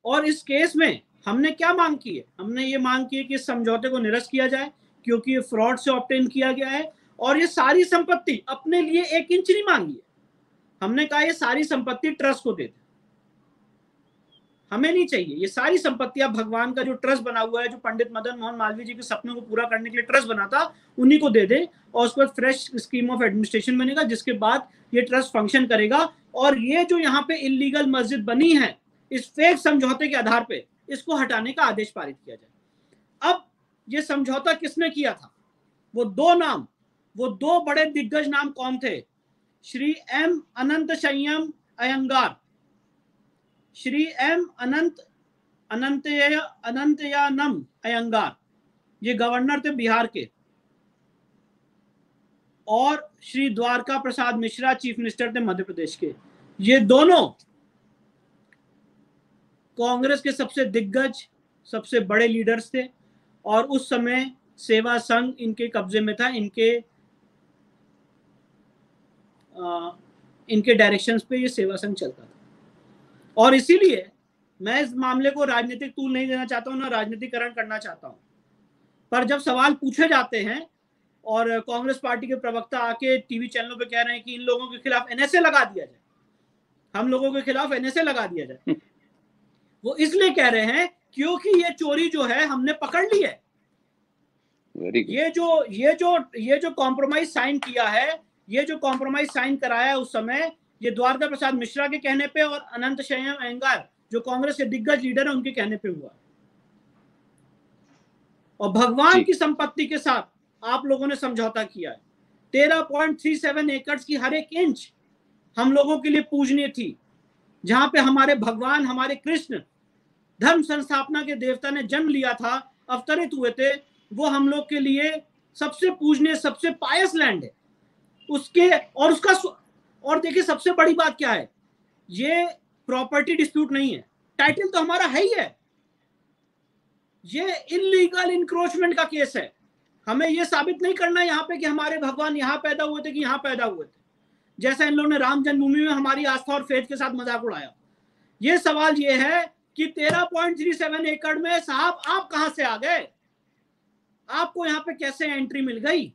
और इस केस में हमने क्या मांग की है? हमने ये मांग की है कि इस समझौते को निरस्त किया जाए, क्योंकि ये फ्रॉड से ऑब्टेन किया गया है, और ये सारी संपत्ति अपने लिए 1 इंच नहीं मांगी है। हमने कहा ये सारी संपत्ति ट्रस्ट को दे दे, हमें नहीं चाहिए। ये सारी संपत्ति आप भगवान का जो ट्रस्ट बना हुआ है, जो पंडित मदन मोहन मालवीय जी के सपनों को पूरा करने के लिए ट्रस्ट बना था, उन्हीं को दे दे, और उस पर फ्रेश स्कीम ऑफ एडमिनिस्ट्रेशन बनेगा, जिसके बाद ये ट्रस्ट फंक्शन करेगा। और ये जो यहाँ पे इलीगल मस्जिद बनी है इस फेक समझौते के आधार पे, इसको हटाने का आदेश पारित किया जाए। अब ये समझौता किसने किया था? वो 2 नाम, वो 2 बड़े दिग्गज नाम कौन थे? श्री एम अनंत संयम अयंगार, श्री एम अनंतयानम अयंगार, ये गवर्नर थे बिहार के, और श्री द्वारका प्रसाद मिश्रा चीफ मिनिस्टर थे मध्य प्रदेश के। ये दोनों कांग्रेस के सबसे दिग्गज, सबसे बड़े लीडर्स थे, और उस समय सेवा संघ इनके कब्जे में था, इनके डायरेक्शंस पे ये सेवा संघ चलता था। और इसीलिए मैं इस मामले को राजनीतिक तूल नहीं देना चाहता हूं, ना राजनीतिकरण करना चाहता हूं, पर जब सवाल पूछे जाते हैं और कांग्रेस पार्टी के प्रवक्ता आके टीवी चैनलों पे कह रहे हैं कि इन लोगों के खिलाफ एनएसए लगा दिया जाए, हम लोगों के खिलाफ एनएसए लगा दिया जाए, वो इसलिए कह रहे हैं क्योंकि ये चोरी जो है हमने पकड़ ली है। ये जो कॉम्प्रोमाइज साइन किया है, ये जो कॉम्प्रोमाइज साइन कराया उस समय, ये द्वारका प्रसाद मिश्रा के कहने पे और अनंत संयम अयंगार जो कांग्रेस के दिग्गज लीडर है उनके कहने पे हुआ। और भगवान की संपत्ति के साथ आप लोगों ने समझौता किया है। 13.37 एकड़ की हर एक इंच हम लोगों के लिए पूजनीय थी, जहां पे हमारे भगवान, हमारे कृष्ण धर्म संस्थापना के देवता ने जन्म लिया था, अवतरित हुए थे, वो हम लोग के लिए सबसे पूजनीय, सबसे पायस लैंड है। और देखिए सबसे बड़ी बात क्या है, ये प्रॉपर्टी डिस्प्यूट नहीं है, टाइटल तो हमारा है ही है, ये इलीगल इंक्रोचमेंट का केस है। हमें ये साबित नहीं करना यहाँ पे कि हमारे भगवान यहाँ पैदा हुए थे कि यहाँ पैदा हुए थे, जैसा इन लोगों ने राम जन्मभूमि में हमारी आस्था और फेथ के साथ मजाक उड़ाया। ये सवाल ये है कि 13.37 एकड़ में साहब आप कहां से आ गए, आपको यहां पे कैसे एंट्री मिल गई?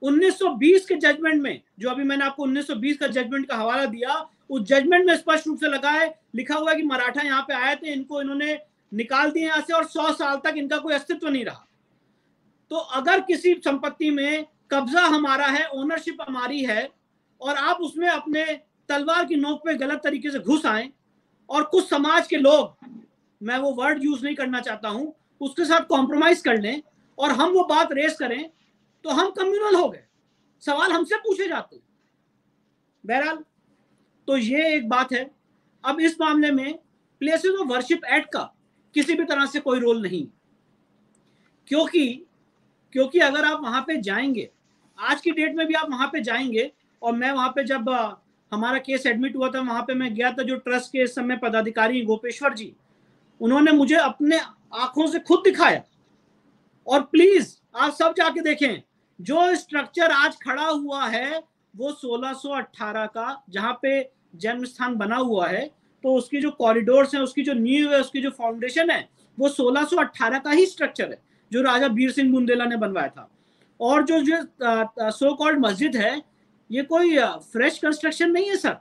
1920 के जजमेंट में, जो अभी मैंने आपको 1920 का जजमेंट का हवाला दिया, उस जजमेंट में स्पष्ट रूप से लिखा हुआ है कि मराठा यहाँ पे आए थे, इनको इन्होंने निकाल दिया यहाँ से और 100 साल तक इनका कोई अस्तित्व नहीं रहा। तो अगर किसी संपत्ति में कब्जा हमारा है, ओनरशिप हमारी है, और आप उसमें अपने तलवार की नोक पे गलत तरीके से घुस आए और कुछ समाज के लोग, मैं वो वर्ड यूज नहीं करना चाहता हूं, उसके साथ कॉम्प्रोमाइज कर लें और हम वो बात रेस करें, तो हम कम्युनल हो गए, सवाल हमसे पूछे जाते हैं। बहरहाल तो ये एक बात है। अब इस मामले में प्लेसेस ऑफ वर्शिप एक्ट का किसी भी तरह से कोई रोल नहीं, क्योंकि अगर आप वहां पे जाएंगे, आज की डेट में भी आप वहां पे जाएंगे, और मैं वहां पे जब हमारा केस एडमिट हुआ था, वहां पे मैं गया था, जो ट्रस्ट के इस समय पदाधिकारी गोपेश्वर जी, उन्होंने मुझे अपने आंखों से खुद दिखाया। और प्लीज आप सब जाके देखें, जो स्ट्रक्चर आज खड़ा हुआ है वो 1618 का, जहां पे जन्म स्थान बना हुआ है, तो उसकी जो कॉरिडोर्स हैं, उसकी जो नींव है, उसकी जो फाउंडेशन है, वो 1618 का ही स्ट्रक्चर है जो राजा बीर सिंह बुंदेला ने बनवाया था। और जो सो कॉल्ड मस्जिद है, ये कोई फ्रेश कंस्ट्रक्शन नहीं है सर,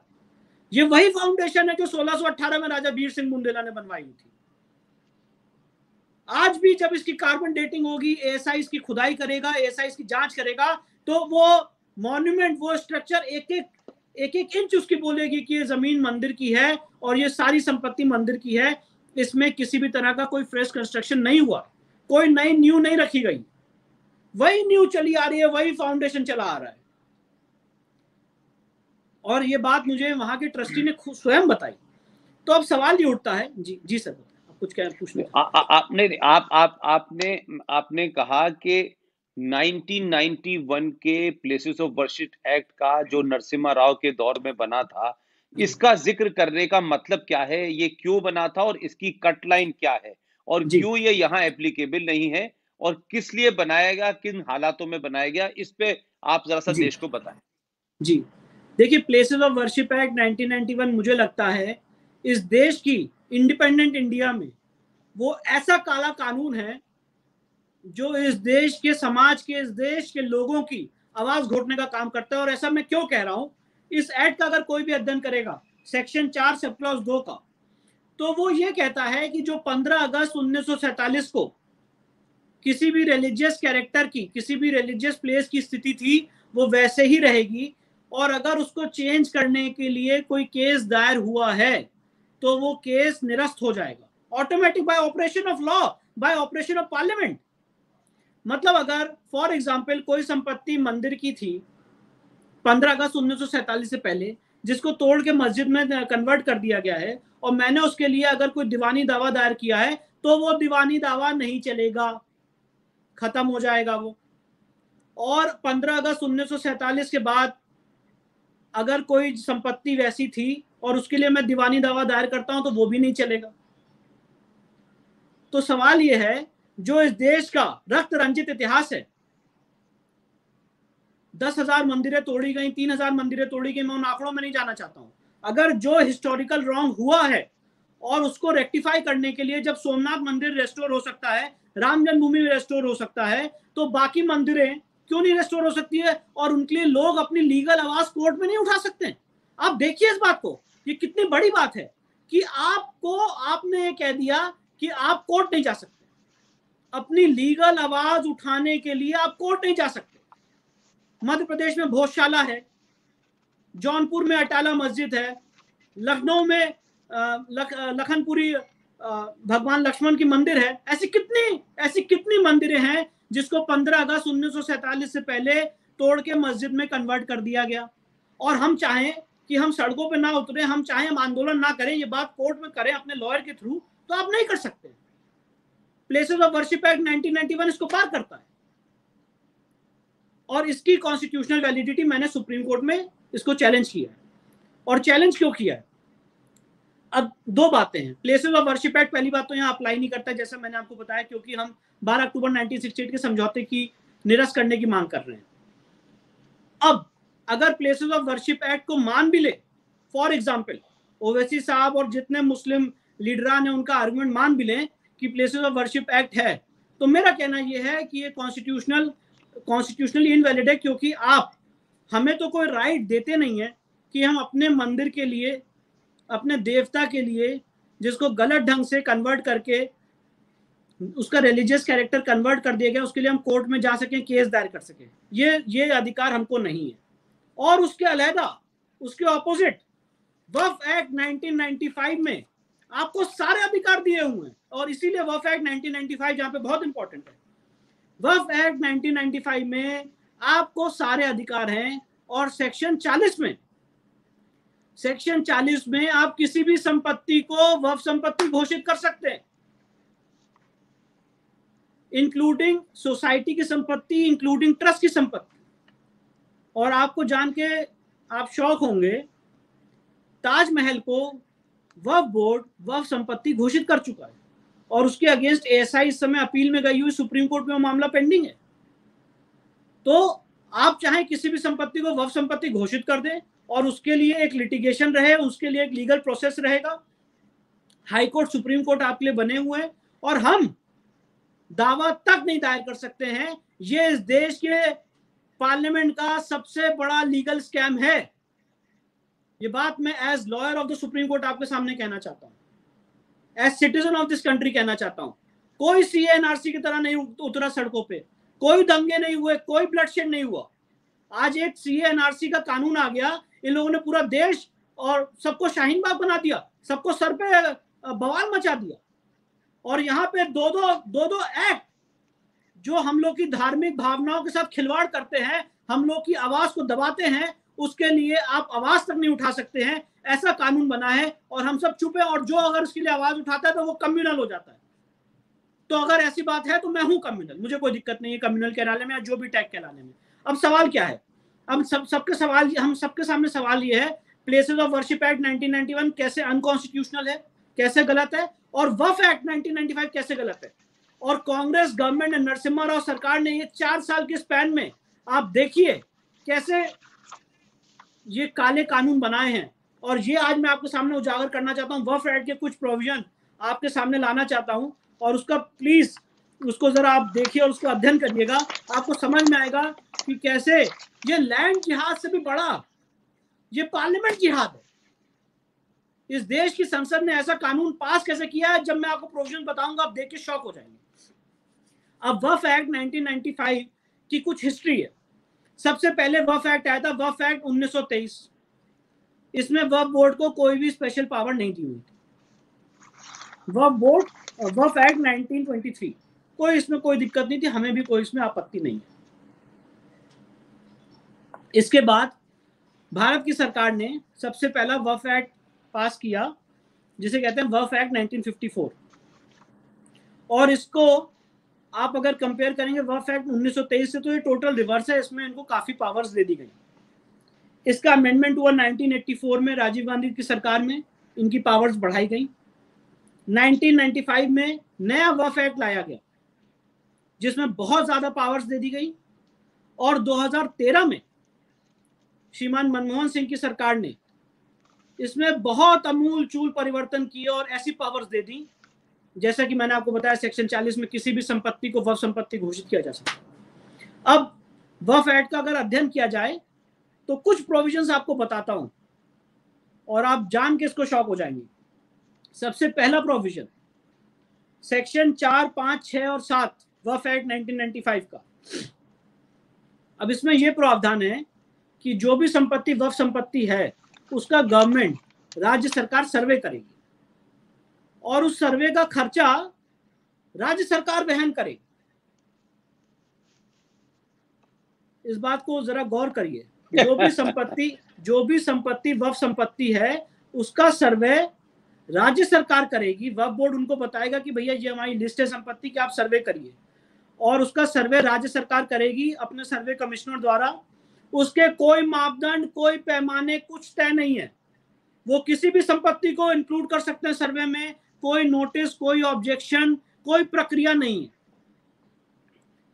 ये वही फाउंडेशन है जो 1618 में राजा बीर सिंह बुंदेला ने बनवाई हुई थी। आज भी जब इसकी कार्बन डेटिंग होगी, एएसआई इसकी खुदाई करेगा, एएसआई इसकी जांच करेगा, तो वो मॉन्यूमेंट, वो स्ट्रक्चर एक एक इंच उसकी बोलेगी कि ये जमीन मंदिर की है और ये सारी संपत्ति मंदिर की है, इसमें किसी भी तरह का कोई फ्रेश कंस्ट्रक्शन नहीं हुआ, कोई नई न्यू नहीं रखी गई, वही न्यू चली आ रही है, वही फाउंडेशन चला आ रहा है। और ये बात मुझे वहां के ट्रस्टी ने खुद स्वयं बताई। तो अब सवाल ये उठता है, जी सर, आप कुछ क्या पूछने? आपने कहा कि 1991 के प्लेसेस ऑफ वर्शिप एक्ट का जो नरसिम्हा राव के दौर में बना था, इसका जिक्र करने का मतलब क्या है? ये क्यों बना था और इसकी कट लाइन क्या है, और क्यों ये यहाँ एप्लीकेबल नहीं है, और किस लिए बनाया गया, किन हालातों में बनाया गया, इस पे आप जरा सा देश को बताएं। जी देखिए, प्लेसेस ऑफ वर्शिप एक्ट 1991 मुझे लगता है इस देश की इंडिपेंडेंट इंडिया में वो ऐसा काला कानून है जो इस देश के समाज के, इस देश के लोगों की आवाज घोटने का काम करता है। और ऐसा मैं क्यों कह रहा हूं, इस एक्ट का अगर कोई भी अध्ययन करेगा, सेक्शन 4 सब क्लॉज 2 का, तो वो ये कहता है कि जो 15 अगस्त 1947 को किसी भी रिलीजियस कैरेक्टर की, किसी भी रिलीजियस प्लेस की स्थिति थी, वो वैसे ही रहेगी, और अगर उसको चेंज करने के लिए कोई केस दायर हुआ है तो वो केस निरस्त हो जाएगा, automatic, bye operation of law, bye operation of parliament. मतलब अगर फॉर एग्जांपल कोई संपत्ति मंदिर की थी 15 अगस्त 1947 से पहले, जिसको तोड़ के मस्जिद में कन्वर्ट कर दिया गया है, और मैंने उसके लिए अगर कोई दीवानी दावा दायर किया है, तो वो दीवानी दावा नहीं चलेगा, खत्म हो जाएगा वो। और 15 अगस्त 1947 के बाद अगर कोई संपत्ति वैसी थी और उसके लिए मैं दीवानी दावा दायर करता हूं, तो वो भी नहीं चलेगा। तो सवाल ये है, जो इस देश का रक्त रंजित इतिहास है, 10,000 मंदिरें तोड़ी गई, 3,000 मंदिरें तोड़ी गई, मैं उन आंकड़ों में नहीं जाना चाहता हूं। अगर जो हिस्टोरिकल रॉन्ग हुआ है और उसको रेक्टिफाई करने के लिए जब सोमनाथ मंदिर रेस्टोर हो सकता है, राम जन्मभूमि में रेस्टोर हो सकता है, तो बाकी मंदिरें क्यों नहीं रेस्टोर हो सकती है? और उनके लिए लोग अपनी लीगल आवाज कोर्ट में नहीं उठा सकते? आप देखिए इस बात को, ये कितनी बड़ी बात है कि आपने कह दिया कि आप कोर्ट नहीं जा सकते, अपनी लीगल आवाज उठाने के लिए आप कोर्ट नहीं जा सकते। मध्य प्रदेश में भोजशाला है, जौनपुर में अटाला मस्जिद है, लखनऊ में लखनपुरी भगवान लक्ष्मण की मंदिर है। ऐसी कितनी मंदिरें हैं जिसको 15 अगस्त 1947 से पहले तोड़ के मस्जिद में कन्वर्ट कर दिया गया। और हम चाहें कि हम सड़कों पे ना उतरे, हम चाहें हम आंदोलन ना करें, ये बात कोर्ट में करें अपने लॉयर के थ्रू, तो आप नहीं कर सकते। प्लेसेस ऑफ वर्शिप एक्ट 1991 इसको पार करता है, और इसकी कॉन्स्टिट्यूशनल वैलिडिटी मैंने सुप्रीम कोर्ट में इसको चैलेंज किया है। और चैलेंज क्यों किया है? अब दो बातें हैं। प्लेसेस ऑफ वर्शिप एक्ट पहली बात तो यहाँ अप्लाई नहीं करता, जैसा मैंने आपको बताया, क्योंकि हम 12 अक्टूबर 1968 के समझौते की निरस्त करने की मांग कर रहे हैं। अब अगर प्लेसेस ऑफ वर्शिप एक्ट को मान भी ले, फॉर एग्जाम्पल ओवैसी साहब और जितने मुस्लिम लीडरान ने उनका आर्गुमेंट मान भी लें कि प्लेसेस ऑफ वर्शिप एक्ट है, तो मेरा कहना यह है कि ये कॉन्स्टिट्यूशनली इनवैलिड है, क्योंकि आप हमें तो कोई राइट देते नहीं है कि हम अपने मंदिर के लिए, अपने देवता के लिए, जिसको गलत ढंग से कन्वर्ट करके उसका रिलीजियस कैरेक्टर कन्वर्ट कर दिया गया, उसके लिए हम कोर्ट में जा सकें, केस दायर कर सकें। ये अधिकार हमको नहीं है। और उसके अलहदा, उसके ऑपोजिट वक्फ एक्ट 1995 में आपको सारे अधिकार दिए हुए हैं, और इसीलिए वक्फ एक्ट 1995 जहां पे बहुत इंपॉर्टेंट है, वक्फ एक्ट 1995 में आपको सारे अधिकार हैं। और सेक्शन 40 में आप किसी भी संपत्ति को वक्फ संपत्ति घोषित कर सकते हैं, इंक्लूडिंग सोसाइटी की संपत्ति, इंक्लूडिंग ट्रस्ट की संपत्ति। और आपको जान के आप शौक होंगे, ताजमहल को वक्फ बोर्ड वक्फ संपत्ति घोषित कर चुका है, और उसके अगेंस्ट एएसआई इस समय अपील में गई हुई, सुप्रीम कोर्ट में वो मामला पेंडिंग है। तो आप चाहे किसी भी संपत्ति को वक्फ संपत्ति घोषित कर दें, और उसके लिए एक लिटिगेशन रहे, उसके लिए एक लीगल प्रोसेस रहेगा, हाई कोर्ट, सुप्रीम कोर्ट आपके लिए बने हुए हैं, और हम दावा तक नहीं दायर कर सकते हैं। ये इस देश के पार्लियामेंट का सबसे बड़ा लीगल स्कैम है। ये बात मैं as lawyer of the Supreme Court आपके सामने कहना चाहता हूं, as citizen of this country कहना चाहता हूं। कोई सीएनआरसी की तरह नहीं उतरा सड़कों पे, कोई दंगे नहीं हुए, कोई ब्लडशेड नहीं हुआ। आज एक सीएनआरसी का कानून आ गया, इन लोगों ने पूरा देश और सबको शाहीन बाग बना दिया, सबको सर पे बवाल मचा दिया। और यहाँ पे दो एक्ट जो हम लोग की धार्मिक भावनाओं के साथ खिलवाड़ करते हैं, हम लोग की आवाज को दबाते हैं, उसके लिए आप आवाज तक नहीं उठा सकते हैं, ऐसा कानून बना है, और हम सब चुप हैं। और जो अगर उसके लिए आवाज उठाता है तो वो कम्युनल हो जाता है। तो अगर ऐसी बात है तो मैं हूं कम्युनल, मुझे कोई दिक्कत नहीं है कम्युनल कहलाने में या जो भी टैग कहलाने में। अब सवाल क्या है? अब सबके सामने सवाल ये है, प्लेसेस ऑफ वर्शिप एक्ट 1991 कैसे अनकॉन्स्टिट्यूशनल है, कैसे गलत है, और वक्फ एक्ट 1995 कैसे गलत है। और कांग्रेस गवर्नमेंट ने, नरसिम्हा राव सरकार ने, ये 4 साल के स्पैन में आप देखिए कैसे ये काले कानून बनाए हैं। और ये आज मैं आपके सामने उजागर करना चाहता हूँ, वक्फ एक्ट के कुछ प्रोविजन आपके सामने लाना चाहता हूँ, और उसका प्लीज उसको जरा आप देखिए और उसको अध्ययन करिएगा, आपको समझ में आएगा कि कैसे ये लैंड जिहाद से भी बड़ा ये पार्लियामेंट जिहाद है। इस देश की संसद ने ऐसा कानून पास कैसे किया है, जब मैं आपको प्रोविजन बताऊंगा आप देख के शॉक हो जाएंगे। अब वक्फ एक्ट 1995 की कुछ हिस्ट्री है। सबसे पहले वक्फ एक्ट आया था, वक्फ एक्ट 1923। इसमें वक्फ बोर्ड को कोई भी स्पेशल पावर नहीं दी हुई थी। वक्फ एक्ट 1923, कोई इसमें कोई दिक्कत नहीं थी, हमें भी कोई इसमें आपत्ति नहीं है। इसके बाद भारत की सरकार ने सबसे पहला वक्फ एक्ट पास किया, जिसे कहते हैं वक्फ एक्ट 1954। और इसको आप अगर कंपेयर करेंगे वक्फ एक्ट 1923 से, तो ये टोटल रिवर्स है, इसमें इनको काफी पावर्स दे दी गई। इसका अमेंडमेंट हुआ 1984 में, राजीव गांधी की सरकार में इनकी पावर्स बढ़ाई गई। 1995 में नया वक्फ एक्ट लाया गया, जिसमें बहुत ज्यादा पावर्स दे दी गई। और 2013 में श्रीमान मनमोहन सिंह की सरकार ने इसमें बहुत अमूल चूल परिवर्तन किए और ऐसी पावर्स दे दी, जैसा कि मैंने आपको बताया सेक्शन 40 में किसी भी संपत्ति को वक्फ संपत्ति घोषित किया जा सकता। अब वक्फ एक्ट का अगर अध्ययन किया जाए तो कुछ प्रोविजंस आपको बताता हूं, और आप जान के इसको शॉक हो जाएंगे। सबसे पहला प्रोविजन सेक्शन 4, 5, 6 और 7 वक्फ एक्ट 1995 का। अब इसमें यह प्रावधान है कि जो भी संपत्ति वक्फ संपत्ति है, उसका गवर्नमेंट, राज्य सरकार सर्वे करेगी, और उस सर्वे का खर्चा राज्य सरकार वहन करेगी। इस बात को जरा गौर करिए। जो भी संपत्ति वक्फ संपत्ति है, उसका सर्वे राज्य सरकार करेगी। वक्फ बोर्ड उनको बताएगा कि भैया ये हमारी लिस्ट है संपत्ति की, आप सर्वे करिए, और उसका सर्वे राज्य सरकार करेगी अपने सर्वे कमिश्नर द्वारा। उसके कोई मापदंड, कोई पैमाने, कुछ तय नहीं है। वो किसी भी संपत्ति को इंक्लूड कर सकते हैं सर्वे में, कोई नोटिस, कोई ऑब्जेक्शन, कोई प्रक्रिया नहीं है।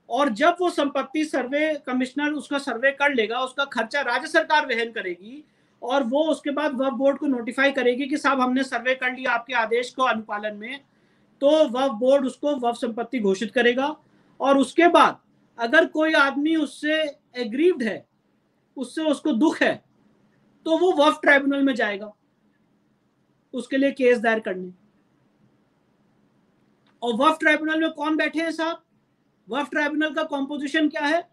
और जब वो संपत्ति सर्वे कमिश्नर उसका सर्वे कर लेगा, उसका खर्चा राज्य सरकार वहन करेगी और वो उसके बाद वक्फ बोर्ड को नोटिफाई करेगी कि साहब हमने सर्वे कर लिया आपके आदेश को अनुपालन में, तो वक्फ बोर्ड उसको वक्फ संपत्ति घोषित करेगा। और उसके बाद अगर कोई आदमी उससे एग्रीव्ड है, उससे उसको दुख है, तो वो वक्फ ट्राइब्यूनल में जाएगा उसके लिए केस दायर करने। और वक्फ ट्राइब्यूनल में कौन बैठे हैं साहब? वक्फ ट्राइब्यूनल का कॉम्पोजिशन क्या है?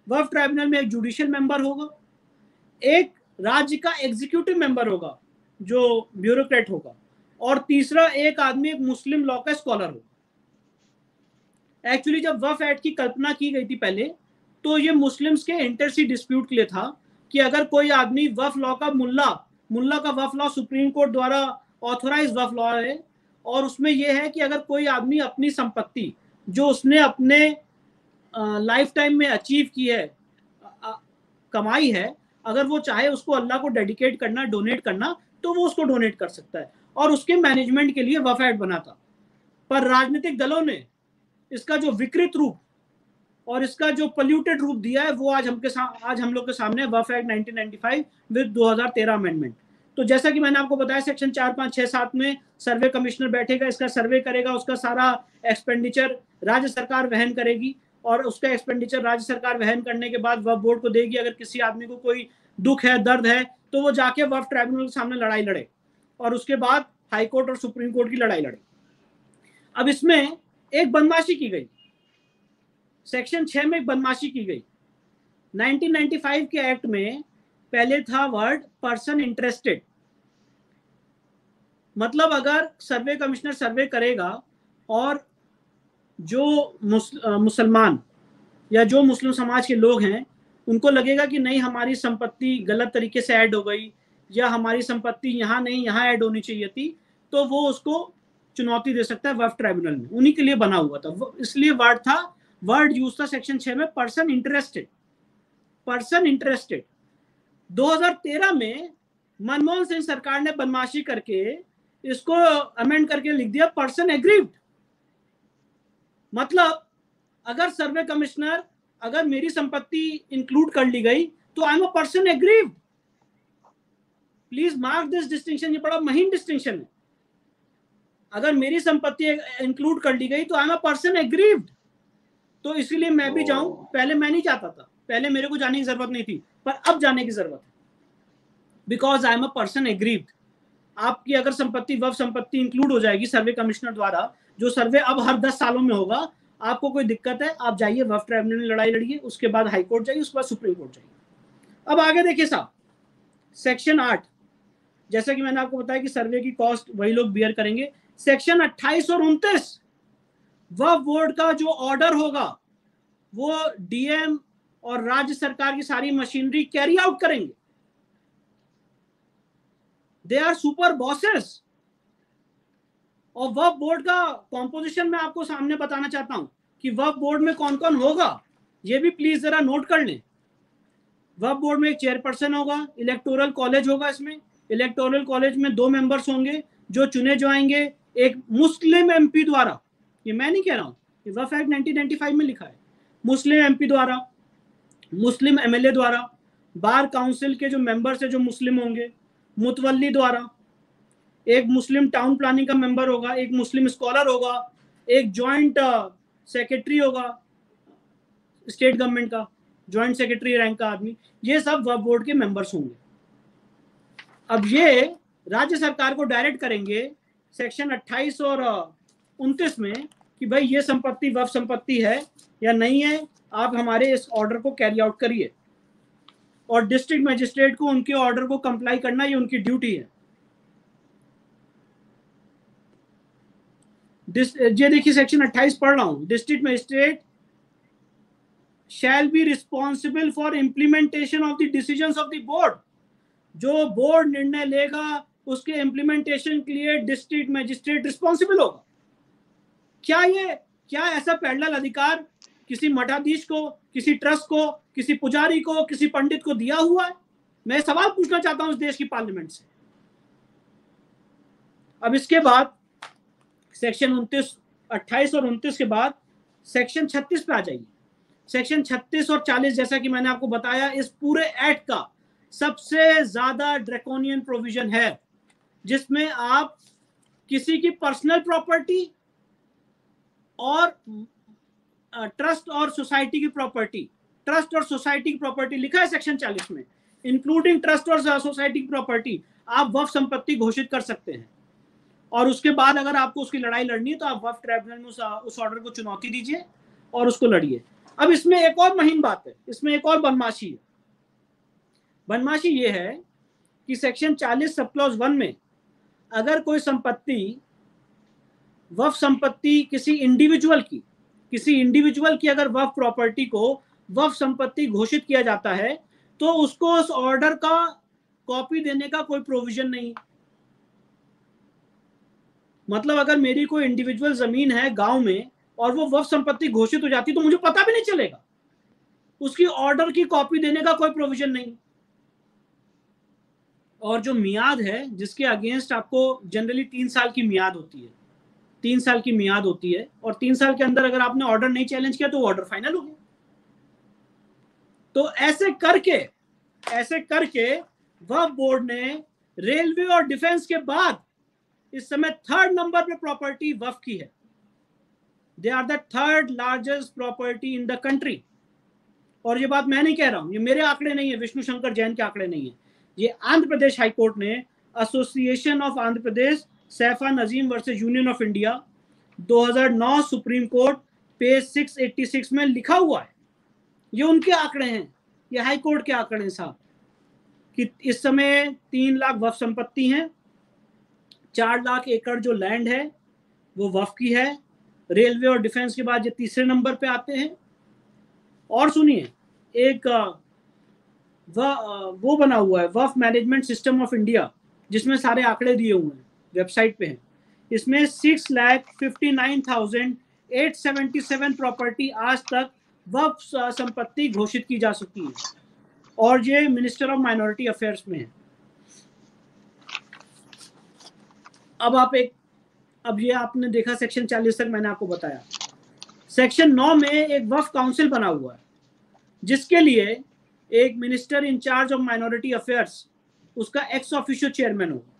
वक्फ ट्राइब्यूनल में एक जुडिशियल मेंबर होगा, एक राज्य का एग्जीक्यूटिव मेंबर होगा जो ब्यूरोक्रेट होगा, और तीसरा एक आदमी एक मुस्लिम लॉ का स्कॉलर होगा। एक्चुअली जब वक्फ एक्ट की कल्पना की गई थी पहले, तो ये मुस्लिम्स के इंटरसी डिस्प्यूट के लिए था कि अगर कोई आदमी वक्फ लॉ का मुल्ला का वक्फ लॉ सुप्रीम कोर्ट द्वारा ऑथोराइज वक्फ लॉ है, और उसमें यह है कि अगर कोई आदमी अपनी संपत्ति जो उसने अपने लाइफ टाइम में अचीव की है, कमाई है, अगर वो चाहे उसको अल्लाह को डेडिकेट करना, डोनेट करना, तो वो उसको डोनेट कर सकता है। और उसके मैनेजमेंट के लिए वक्फ एक्ट बना था। पर राजनीतिक दलों ने इसका जो विकृत रूप और इसका जो पोल्यूटेड रूप दिया है, वो आज हम लोग के सामने वक्फ एक्ट 1995 विद 2013 अमेंडमेंट। तो जैसा कि मैंने आपको बताया, सेक्शन 4, 5, 6, 7 में सर्वे कमिश्नर बैठेगा, इसका सर्वे करेगा, उसका सारा एक्सपेंडिचर राज्य सरकार वहन करेगी, और उसका एक्सपेंडिचर राज्य सरकार वहन करने के बाद वक्फ बोर्ड को देगी। अगर किसी आदमी को कोई दुख है, दर्द है, तो वो जाके वक्फ ट्राइब्यूनल के सामने लड़ाई लड़े, और उसके बाद हाई कोर्ट और सुप्रीम कोर्ट की लड़ाई लड़े। अब इसमें एक बदमाशी की गई, सेक्शन 6 में एक बदमाशी की गई। 1995 के एक्ट में पहले था वर्ड पर्सन इंटरेस्टेड। मतलब अगर सर्वे कमिश्नर सर्वे करेगा और जो मुसलमान या जो मुस्लिम समाज के लोग हैं, उनको लगेगा कि नहीं हमारी संपत्ति गलत तरीके से ऐड हो गई, या हमारी संपत्ति यहाँ नहीं यहाँ ऐड होनी चाहिए थी, तो वो उसको चुनौती दे सकता है वक्फ ट्राइब्यूनल में। उन्हीं के लिए बना हुआ था, इसलिए वर्ड यूज था सेक्शन 6 में, पर्सन इंटरेस्टेड। 2013 में मनमोहन सिंह सरकार ने बदमाशी करके इसको अमेंड करके लिख दिया पर्सन एग्रीव्ड। मतलब अगर सर्वे कमिश्नर, अगर मेरी संपत्ति इंक्लूड कर ली गई, तो I am a person aggrieved. Please mark this distinction, ये बड़ा महीन डिस्टिंक्शन है। अगर मेरी संपत्ति इंक्लूड कर ली गई तो I am a person aggrieved. तो इसीलिए मैं भी जाऊं, पहले मैं नहीं चाहता था, पहले मेरे को जाने की जरूरत नहीं थी, पर अब जाने की जरूरत है, because I am a person aggrieved. आपकी अगर संपत्ति वक्फ संपत्ति इंक्लूड हो जाएगी सर्वे कमिश्नर द्वारा, जो सर्वे अब हर 10 सालों में होगा, आपको कोई दिक्कत है, आप जाइए वक्फ ट्राइब्यूनल में लड़ाई लड़िए, उसके बाद हाई कोर्ट जाइए, उसके बाद सुप्रीम कोर्ट जाइए। अब आगे देखिए साहब, सेक्शन 8, जैसा कि मैंने आपको बताया कि सर्वे की कॉस्ट वही लोग बियर करेंगे। सेक्शन 28 और 29, वक्फ बोर्ड का जो ऑर्डर होगा वो डीएम और राज्य सरकार की सारी मशीनरी कैरी आउट करेंगे। They are super bosses. और वक्फ बोर्ड का कॉम्पोजिशन मैं आपको सामने बताना चाहता हूं कि वक्फ बोर्ड में कौन कौन होगा, ये भी प्लीज जरा नोट कर लें। वक्फ बोर्ड में एक चेयरपर्सन होगा, इलेक्टोरल कॉलेज होगा। इसमें इलेक्टोरल कॉलेज में 2 मेंबर्स होंगे जो चुने जाएंगे एक मुस्लिम एमपी द्वारा। ये मैं नहीं कह रहा हूं, ये वक्फ एक्ट 1995 में लिखा है। मुस्लिम एमपी द्वारा, मुस्लिम एमएलए द्वारा, बार काउंसिल के जो मेंबर्स है जो मुस्लिम होंगे, मुतवल्ली द्वारा, एक मुस्लिम टाउन प्लानिंग का मेंबर होगा, एक मुस्लिम स्कॉलर होगा, एक जॉइंट सेक्रेटरी होगा स्टेट गवर्नमेंट का, जॉइंट सेक्रेटरी रैंक का आदमी। ये सब वक्फ बोर्ड के मेंबर्स होंगे। अब ये राज्य सरकार को डायरेक्ट करेंगे सेक्शन 28 और 29 में कि भाई ये संपत्ति वक्फ संपत्ति है या नहीं है, आप हमारे इस ऑर्डर को कैरी आउट करिए। और डिस्ट्रिक्ट मजिस्ट्रेट को उनके ऑर्डर को कंप्लाई करना, ये उनकी ड्यूटी है। ये देखिए सेक्शन 28 पढ़ रहा हूं। District magistrate shall be responsible for implementation of the decisions of the board. जो बोर्ड निर्णय लेगा उसके इम्प्लीमेंटेशन के लिए डिस्ट्रिक्ट मजिस्ट्रेट रिस्पॉन्सिबल होगा। क्या ऐसा पैरेलल अधिकार किसी मठाधीश को, किसी ट्रस्ट को, किसी पुजारी को, किसी पंडित को दिया हुआ है? मैं सवाल पूछना चाहता हूं इस देश की पार्लियामेंट से। अब इसके बाद सेक्शन 29, 28 और 29 के बाद सेक्शन 36 पे आ जाइए। सेक्शन 36 और 40 जैसा कि मैंने आपको बताया इस पूरे एक्ट का सबसे ज्यादा ड्रैकोनियन प्रोविजन है, जिसमें आप किसी की पर्सनल प्रॉपर्टी और ट्रस्ट और सोसाइटी की प्रॉपर्टी, ट्रस्ट और सोसाइटी की प्रॉपर्टी लिखा है सेक्शन 40 में, इंक्लूडिंग ट्रस्ट और सोसाइटी की प्रॉपर्टी आप वक्फ संपत्ति घोषित कर सकते हैं। और उसके बाद अगर आपको उसकी लड़ाई लड़नी है तो आप वक्फ ट्राइब्यूनल में उस ऑर्डर को चुनौती दीजिए और उसको लड़िए। अब इसमें एक और महीन बात है, इसमें एक और बदमाशी है। बदमाशी ये है कि सेक्शन 40 सब क्लॉज 1 में अगर कोई संपत्ति, वक्फ संपत्ति किसी इंडिविजुअल की अगर वक्फ प्रॉपर्टी को वक्फ संपत्ति घोषित किया जाता है तो उसको उस ऑर्डर का कॉपी देने का कोई प्रोविजन नहीं। मतलब अगर मेरी कोई इंडिविजुअल जमीन है गांव में और वो वक्फ संपत्ति घोषित हो जाती तो मुझे पता भी नहीं चलेगा, उसकी ऑर्डर की कॉपी देने का कोई प्रोविजन नहीं। और जो मियाद है जिसके अगेंस्ट आपको जनरली 3 साल की मियाद होती है, 3 साल की मियाद होती है, और 3 साल के अंदर अगर आपने ऑर्डर नहीं चैलेंज किया तो ऑर्डर फाइनल हो गया। तो ऐसे करके वक्फ बोर्ड ने रेलवे और डिफेंस के बाद इस समय 3rd नंबर पे प्रॉपर्टी वक्फ की है। They are the 3rd largest property in the country. और ये बात मैं नहीं कह रहा हूं, ये मेरे आंकड़े नहीं है, विष्णु शंकर जैन के आंकड़े नहीं है, ये आंध्र प्रदेश हाईकोर्ट ने एसोसिएशन ऑफ आंध्र प्रदेश सैफा नजीम versus union of India 2009 supreme court page 686 में लिखा हुआ है। ये उनके आंकड़े हैं, ये हाई कोर्ट के आंकड़े हैं साहब, कि इस समय 3 लाख वक्फ संपत्ति हैं, 4 लाख एकड़ जो लैंड है वो वक्फ की है। रेलवे और डिफेंस के बाद ये तीसरे नंबर पे आते हैं। और सुनिए, एक वो बना हुआ है वक्फ मैनेजमेंट सिस्टम ऑफ इंडिया, जिसमें सारे आंकड़े दिए हुए हैं, वेबसाइट पे हैं। इसमें 6,59,877 प्रॉपर्टी आज तक वक्फ संपत्ति घोषित की जा चुकी है, और ये मिनिस्टर ऑफ माइनॉरिटी अफेयर्स में है। अब ये आपने देखा सेक्शन 40 तक मैंने आपको बताया। सेक्शन 9 में एक वक्फ काउंसिल बना हुआ है, जिसके लिए एक minister in charge of minority affairs, उसका एक्स ऑफिशियो चेयरमैन होगा,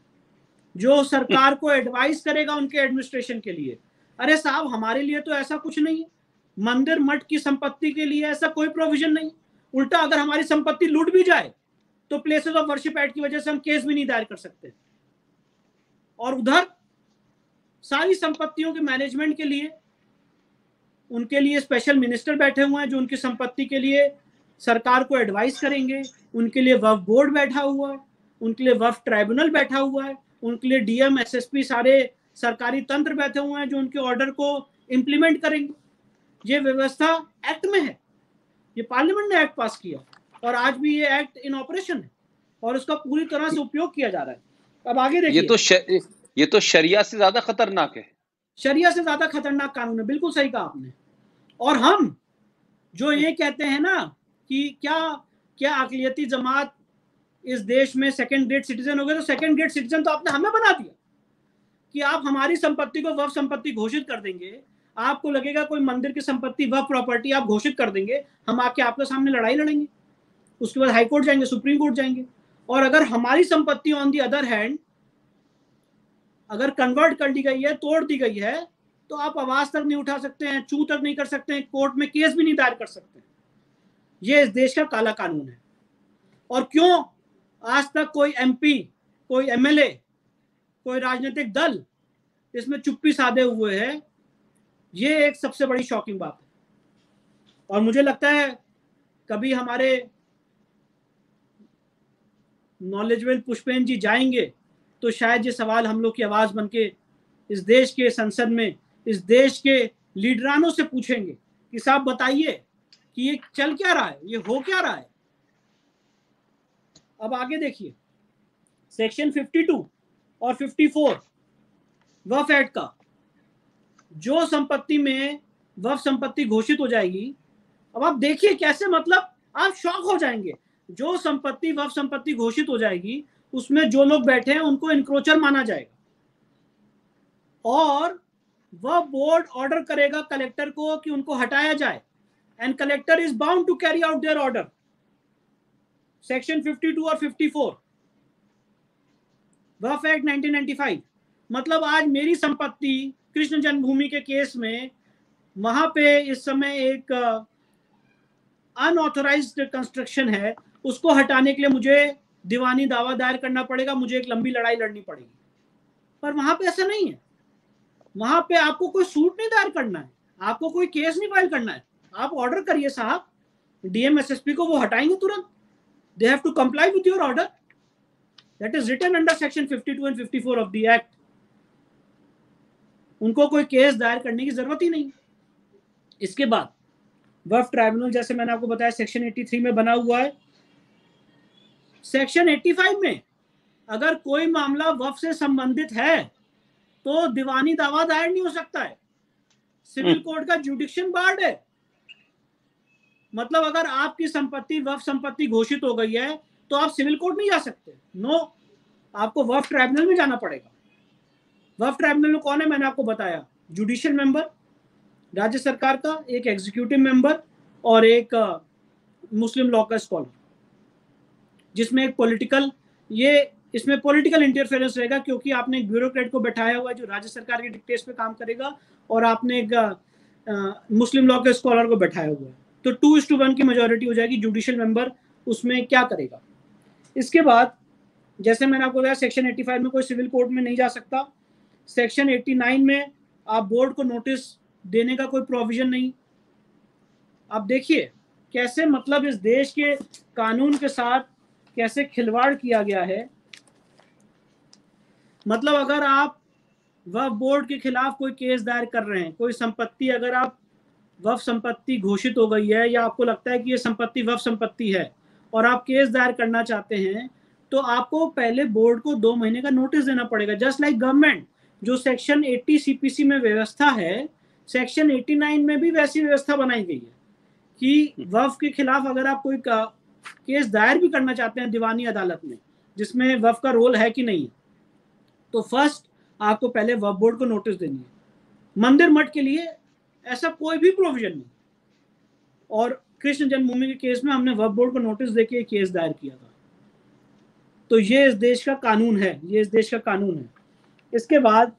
जो सरकार को एडवाइस करेगा उनके एडमिनिस्ट्रेशन के लिए। अरे साहब, हमारे लिए तो ऐसा कुछ नहीं है, मंदिर मठ की संपत्ति के लिए ऐसा कोई प्रोविजन नहीं। उल्टा अगर हमारी संपत्ति लूट भी जाए तो प्लेसेस ऑफ वर्शिप एक्ट की वजह से हम केस भी नहीं दायर कर सकते। और उधर सारी संपत्तियों के मैनेजमेंट के लिए उनके लिए स्पेशल मिनिस्टर बैठे हुए हैं, जो उनकी संपत्ति के लिए सरकार को एडवाइस करेंगे। उनके लिए वक्फ बोर्ड बैठा हुआ है, उनके लिए वक्फ ट्राइब्यूनल बैठा हुआ है, उनके लिए डीएम एसएसपी सारे सरकारी तंत्र बैठे हुए हैं जो उनके ऑर्डर को इम्प्लीमेंट करेंगे। ये व्यवस्था एक्ट में है, ये पार्लियामेंट ने एक्ट पास किया और आज भी ये एक्ट इन ऑपरेशन है और उसका पूरी तरह से उपयोग किया जा रहा है। अब आगे देखिए, ये तो शरिया से ज्यादा खतरनाक है। शरिया से ज्यादा खतरनाक कानून है, बिल्कुल सही कहा आपने। और हम जो ये कहते हैं ना कि क्या अक़लियती जमात इस देश में सेकंड ग्रेड सिटीजन हो गए, तो सेकंड ग्रेड सिटीजन तो आपने हमें बना दिया कि आप हमारी संपत्ति को वक्फ संपत्ति घोषित कर देंगे। आपको लगेगा कोई मंदिर की संपत्ति वक्फ प्रॉपर्टी आप घोषित कर देंगे, हम आके आपके सामने लड़ाई लड़ेंगे, उसके बाद हाई कोर्ट जाएंगे, सुप्रीम कोर्ट जाएंगे। और अगर हमारी संपत्ति ऑन दी अदर हैंड अगर कन्वर्ट कर दी गई है, तोड़ दी गई है, तो आप आवाज तक नहीं उठा सकते हैं, चू तक नहीं कर सकते हैं, कोर्ट में केस भी नहीं दायर कर सकते। ये इस देश का काला कानून है। और क्यों आज तक कोई एमपी, कोई एमएलए, कोई राजनीतिक दल इसमें चुप्पी साधे हुए है, ये एक सबसे बड़ी शॉकिंग बात है। और मुझे लगता है कभी हमारे नॉलेजेबल पुष्पेन जी जाएंगे तो शायद ये सवाल हम लोग की आवाज बनके इस देश के संसद में, इस देश के लीडरानों से पूछेंगे कि साहब बताइए कि ये चल क्या रहा है, ये हो क्या रहा है। अब आगे देखिए, सेक्शन 52 और 54 वक्फ एक्ट का, जो संपत्ति में वक्फ संपत्ति घोषित हो जाएगी। अब आप देखिए कैसे, मतलब आप शॉक हो जाएंगे। जो संपत्ति वक्फ संपत्ति घोषित हो जाएगी उसमें जो लोग बैठे हैं उनको इंक्रोचर माना जाएगा। और वह बोर्ड ऑर्डर करेगा कलेक्टर को कि उनको हटाया जाए, and collector is bound to carry out their order. Section 52 और 54 वक्फ एक्ट 1995। मतलब आज मेरी संपत्ति कृष्ण जन्मभूमि के केस में वहां पे इस समय एक अनऑथोराइज्ड कंस्ट्रक्शन है, उसको हटाने के लिए मुझे दीवानी दावा दायर करना पड़ेगा, मुझे एक लंबी लड़ाई लड़नी पड़ेगी। पर वहां पे ऐसा नहीं है। वहां पे आपको कोई सूट नहीं दायर करना है, आपको कोई केस नहीं फाइल करना है। आप ऑर्डर करिए साहब, डीएम एसएसपी को, वो हटाएंगे तुरंत। They have to comply with your order that is written under section 52 and 54 of the act. उनको कोई केस दायर करने की जरूरत ही नहीं। इसके बाद वक्फ ट्राइब्यूनल, जैसे मैंने आपको बताया, सेक्शन 83 में बना हुआ है। सेक्शन 85 में अगर कोई मामला वक्फ से संबंधित है तो दीवानी दावा दायर नहीं हो सकता है। सिविल कोर्ट का जुडिक्शन बार्ड है। मतलब अगर आपकी संपत्ति वक्फ संपत्ति घोषित हो गई है तो आप सिविल कोर्ट नहीं जा सकते। नो, आपको वक्फ ट्राइब्यूनल में जाना पड़ेगा। वक्फ ट्राइब्यूनल में कौन है, मैंने आपको बताया, जुडिशियल मेंबर राज्य सरकार का, एक एग्जीक्यूटिव मेंबर और एक मुस्लिम लॉ का स्कॉलर, जिसमें एक पॉलिटिकल, ये इसमें पॉलिटिकल इंटरफेरेंस रहेगा क्योंकि आपने एक ब्यूरोक्रेट को बैठाया हुआ है जो राज्य सरकार के डिक्टेट्स पे काम करेगा, और आपने एक मुस्लिम लॉ के स्कॉलर को बैठाया हुआ है। तो 2:1 की मेजोरिटी हो जाएगी। जुडिशियल मेंबर उसमें क्या करेगा। इसके बाद जैसे मैंने आपको बताया, सेक्शन 85 में कोई सिविल कोर्ट में नहीं जा सकता। सेक्शन 89 में आप बोर्ड को नोटिस देने का कोई प्रोविजन नहीं। आप देखिए कैसे, मतलब इस देश के कानून के साथ कैसे खिलवाड़ किया गया है। मतलब अगर आप वक्फ बोर्ड के खिलाफ कोई केस दायर कर रहे हैं, कोई संपत्ति, अगर आप वक्फ संपत्ति घोषित हो गई है या आपको लगता है कि ये संपत्ति वक्फ संपत्ति है और आप केस दायर करना चाहते हैं, तो आपको पहले बोर्ड को 2 महीने का नोटिस देना पड़ेगा। जस्ट लाइक गवर्नमेंट, जो सेक्शन 80 सीपीसी में व्यवस्था है, सेक्शन 89 में भी वैसी व्यवस्था बनाई गई है कि वक्फ के खिलाफ अगर आप कोई केस दायर भी करना चाहते हैं दीवानी अदालत में, जिसमें वक्फ का रोल है कि नहीं, तो फर्स्ट आपको पहले वक्फ बोर्ड को नोटिस देनी है। मंदिर मठ के लिए ऐसा कोई भी प्रोविजन नहीं। और कृष्ण जन्मभूमि के केस में हमने वक्फ बोर्ड को नोटिस देके केस दायर किया था। तो ये इस देश का कानून है, ये इस देश का कानून है। इसके बाद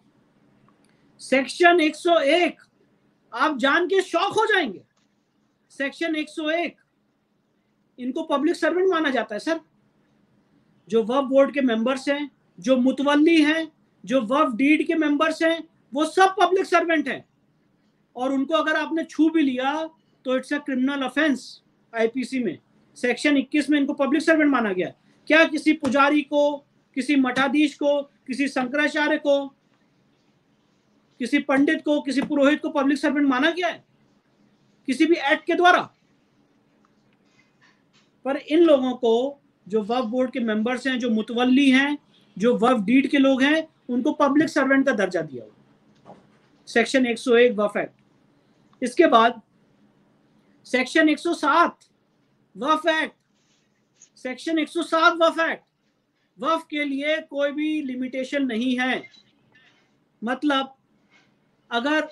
सेक्शन 101, आप जान के शॉक हो जाएंगे। सेक्शन 101, इनको पब्लिक सर्वेंट माना जाता है सर। जो वक्फ बोर्ड के मेंबर्स हैं, जो मुतवल्ली हैं, जो वक्फ डीड के मेंबर्स हैं, वो सब पब्लिक सर्वेंट हैं। और उनको अगर आपने छू भी लिया तो it's a criminal offence. IPC में सेक्शन 21 में इनको पब्लिक सर्वेंट माना गया। क्या किसी पुजारी को, किसी मठाधीश को, किसी शंकराचार्य को, किसी पंडित को, किसी पुरोहित को पब्लिक सर्वेंट माना गया है किसी भी एक्ट के द्वारा? पर इन लोगों को, जो वक्फ बोर्ड के मेंबर्स हैं, जो मुतवल्ली हैं, जो वक्फ डीड के लोग हैं, उनको पब्लिक सर्वेंट का दर्जा दिया हुआ, सेक्शन 101 वक्फ एक्ट। इसके बाद सेक्शन 107 वक्फ एक्ट, सेक्शन 107 वक्फ एक्ट, वक्फ के लिए कोई भी लिमिटेशन नहीं है। मतलब अगर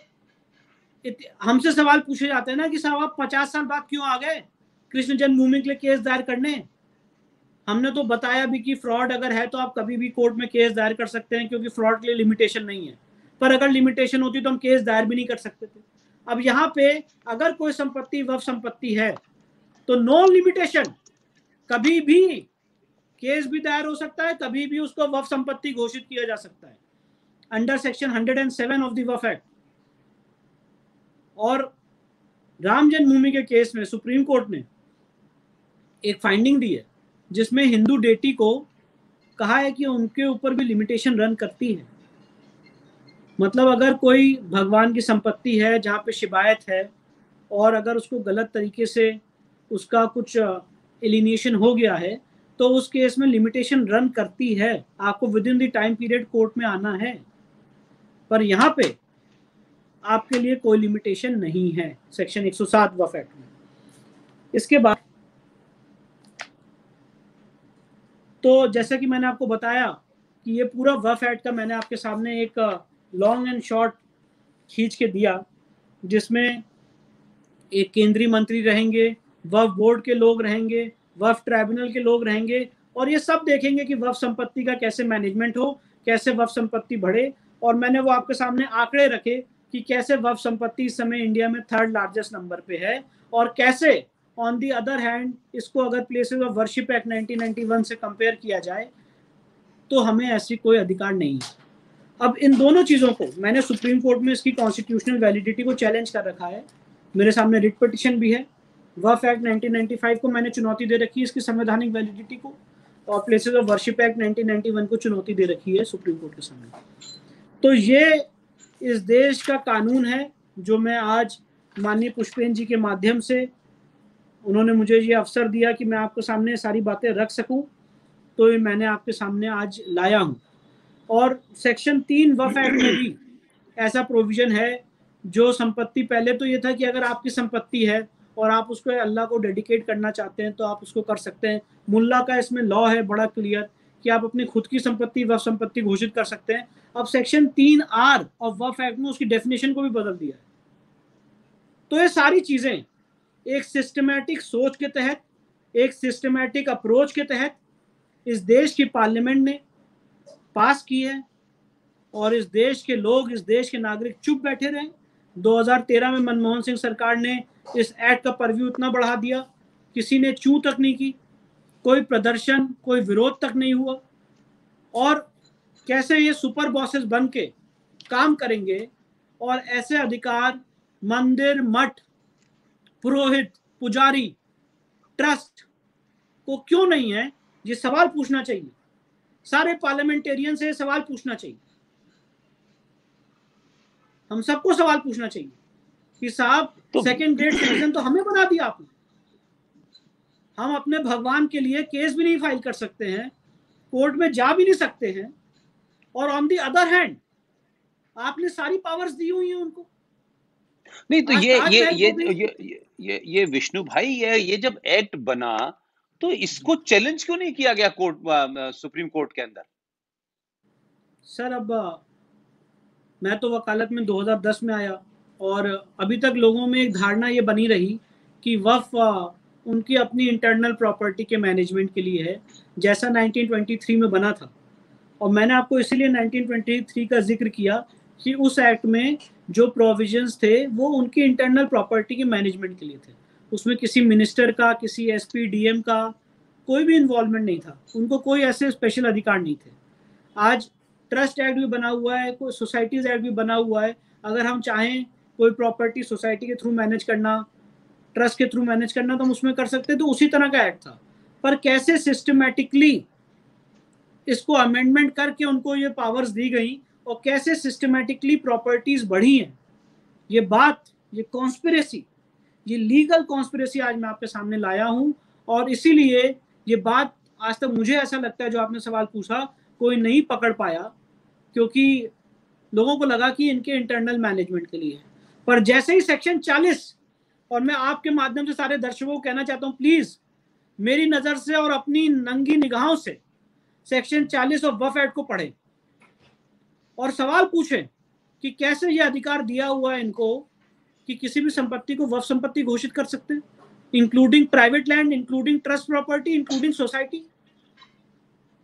हमसे सवाल पूछे जाते हैं ना कि साहब आप 50 साल बाद क्यों आ गए कृष्ण जन्मभूमि के लिए केस दायर करने, हमने तो बताया भी कि फ्रॉड अगर है तो आप कभी भी कोर्ट में केस दायर कर सकते हैं, क्योंकि फ्रॉड के लिए लिमिटेशन नहीं है। पर अगर लिमिटेशन होती तो हम केस दायर भी नहीं कर सकते थे। अब यहाँ पे अगर कोई संपत्ति वक्फ संपत्ति है तो नो लिमिटेशन, कभी भी केस भी दायर हो सकता है, कभी भी उसको वक्फ संपत्ति घोषित किया जा सकता है under section 107 of the Waqf act. और राम जन्मभूमि के केस में सुप्रीम कोर्ट ने एक फाइंडिंग दी है जिसमें हिंदू डेटी को कहा है कि उनके ऊपर भी लिमिटेशन रन करती है। मतलब अगर कोई भगवान की संपत्ति है जहाँ पे शिबायत है और अगर उसको गलत तरीके से उसका कुछ एलिनेशन हो गया है तो उस केस में लिमिटेशन रन करती है, आपको with in the time period court में आना है। पर यहाँ पे आपके लिए कोई लिमिटेशन नहीं है सेक्शन 107 वक्फ एक्ट में। इसके बाद तो जैसा कि मैंने आपको बताया कि ये पूरा वक्फ एक्ट का मैंने आपके सामने एक लॉन्ग एंड शॉर्ट खींच के दिया, जिसमें एक केंद्रीय मंत्री रहेंगे, वक्फ बोर्ड के लोग रहेंगे, वक्फ ट्राइब्यूनल के लोग रहेंगे, और ये सब देखेंगे कि वक्फ संपत्ति का कैसे मैनेजमेंट हो, कैसे वक्फ संपत्ति बढ़े। और मैंने वो आपके सामने आंकड़े रखे कि कैसे वक्फ संपत्ति इस समय इंडिया में 3rd लार्जेस्ट नंबर पे है, और कैसे ऑन दी अदर हैंड इसको अगर प्लेसेस ऑफ वर्शिप एक्ट 1991 से कंपेयर किया जाए तो हमें ऐसी कोई अधिकार नहीं है। अब इन दोनों चीज़ों को मैंने सुप्रीम कोर्ट में इसकी कॉन्स्टिट्यूशनल वैलिडिटी को चैलेंज कर रखा है। मेरे सामने रिट पिटिशन भी है। वक्फ एक्ट 1995 को मैंने चुनौती दे रखी है, इसकी संवैधानिक वैलिडिटी को, और प्लेसेस ऑफ वर्शिप एक्ट 1991 को चुनौती दे रखी है सुप्रीम कोर्ट के सामने। तो ये इस देश का कानून है जो मैं आज माननीय पुष्पेंद्र जी के माध्यम से, उन्होंने मुझे ये अवसर दिया कि मैं आपके सामने सारी बातें रख सकूं, तो ये मैंने आपके सामने आज लाया हूं। और सेक्शन 3 वक्फ एक्ट में भी ऐसा प्रोविजन है जो संपत्ति, पहले तो ये था कि अगर आपकी संपत्ति है और आप उसको अल्लाह को डेडिकेट करना चाहते हैं तो आप उसको कर सकते हैं। मुल्ला का इसमें लॉ है बड़ा क्लियर कि आप अपनी खुद की संपत्ति वक्फ संपत्ति घोषित कर सकते हैं। अब section 3R of Waqf act में उसकी डेफिनेशन को भी बदल दिया है। तो ये सारी चीजें एक सिस्टमैटिक सोच के तहत, एक सिस्टमैटिक अप्रोच के तहत इस देश की पार्लियामेंट ने पास की है, और इस देश के लोग, इस देश के नागरिक चुप बैठे रहे। 2013 में मनमोहन सिंह सरकार ने इस एक्ट का परव्यू इतना बढ़ा दिया, किसी ने चू तक नहीं की, कोई प्रदर्शन, कोई विरोध तक नहीं हुआ। और कैसे ये सुपर बॉसेस बन के काम करेंगे, और ऐसे अधिकार मंदिर, मठ, पुरोहित, पुजारी, ट्रस्ट को क्यों नहीं है, ये सवाल पूछना चाहिए। सारे पार्लियामेंटेरियन से सवाल पूछना चाहिए, हम सबको सवाल पूछना चाहिए कि साहब सेकंड ग्रेड सिटीजन तो हमें बना दिया आपने। हम अपने भगवान के लिए केस भी नहीं फाइल कर सकते हैं, कोर्ट में जा भी नहीं सकते हैं, और ऑन दी अदर हैंड आपने सारी पावर्स दी हुई हैं उनको। नहीं तो ये विष्णु भाई, ये जब एक्ट बना तो इसको चैलेंज क्यों नहीं किया गया कोर्ट, सुप्रीम कोर्ट के अंदर? सर अब मैं तो वकालत में 2010 में आया, और अभी तक लोगों में एक धारणा ये बनी रही कि वक्फ उनकी अपनी इंटरनल प्रॉपर्टी के मैनेजमेंट के लिए है, जैसा 1923 में बना था। और मैंने आपको इसीलिए 1923 का जिक्र किया कि उस एक्ट में जो प्रोविजंस थे वो उनकी इंटरनल प्रॉपर्टी के मैनेजमेंट के लिए थे। उसमें किसी मिनिस्टर का, किसी एसपी, डीएम का कोई भी इन्वॉल्वमेंट नहीं था, उनको कोई ऐसे स्पेशल अधिकार नहीं थे। आज ट्रस्ट एक्ट भी बना हुआ है, कोई सोसाइटीज एक्ट भी बना हुआ है। अगर हम चाहें कोई प्रॉपर्टी सोसाइटी के थ्रू मैनेज करना, ट्रस्ट के थ्रू मैनेज करना, तो हम उसमें कर सकते, तो उसी तरह का एक्ट था। पर कैसे सिस्टमैटिकली इसको अमेंडमेंट करके उनको ये पावर्स दी गई, और कैसे सिस्टमैटिकली प्रॉपर्टीज बढ़ी हैं, ये बात, ये कॉन्स्पिरेसी, ये लीगल कॉन्स्पिरेसी आज मैं आपके सामने लाया हूं। और इसीलिए ये बात आज तक मुझे ऐसा लगता है, जो आपने सवाल पूछा, कोई नहीं पकड़ पाया, क्योंकि लोगों को लगा कि इनके इंटरनल मैनेजमेंट के लिए है। पर जैसे ही सेक्शन 40, और मैं आपके माध्यम से सारे दर्शकों को कहना चाहता हूं, प्लीज मेरी नजर से और अपनी नंगी निगाहों से सेक्शन 40 ऑफ वक्फ एक्ट को पढ़ें और सवाल पूछें कि कैसे ये अधिकार दिया हुआ है इनको कि किसी भी संपत्ति को वक्फ संपत्ति घोषित कर सकते हैं, including private land, including trust property, including society.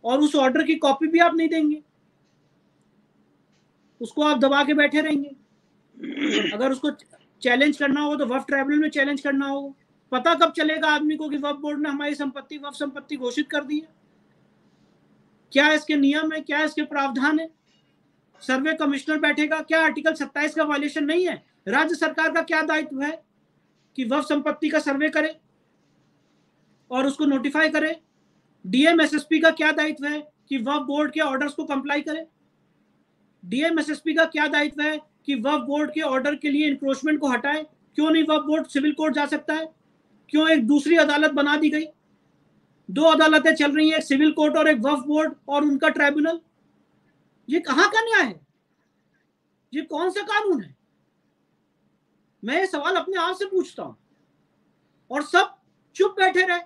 और उस ऑर्डर की कॉपी भी आप नहीं देंगे, उसको आप दबा के बैठे रहेंगे। अगर उसको चैलेंज करना हो तो वक्फ ट्राइब्यूनल में चैलेंज करना हो। पता कब चलेगा आदमी को कि वक्फ बोर्ड ने हमारी संपत्ति वक्फ संपत्ति घोषित कर दी है? क्या इसके नियम है, क्या इसके प्रावधान है? सर्वे कमिश्नर बैठेगा, क्या आर्टिकल 27 का वायलेशन नहीं है? राज्य सरकार का क्या दायित्व है कि वक्फ संपत्ति का सर्वे करे और उसको नोटिफाई करे? डीएम एसएसपी का क्या दायित्व है कि वक्फ बोर्ड के ऑर्डर्स को कंप्लाई करे? डीएम एसएसपी का क्या दायित्व है कि वक्फ बोर्ड के ऑर्डर के लिए इंक्रोचमेंट को हटाए? क्यों नहीं वक्फ बोर्ड सिविल कोर्ट जा सकता है? क्यों एक दूसरी अदालत बना दी गई? 2 अदालतें चल रही हैं, एक सिविल कोर्ट और एक वक्फ बोर्ड और उनका ट्राइब्यूनल। ये कहां का न्याय है? ये कौन सा कानून है? मैं ये सवाल अपने आप से पूछता हूं, और सब चुप बैठे रहे।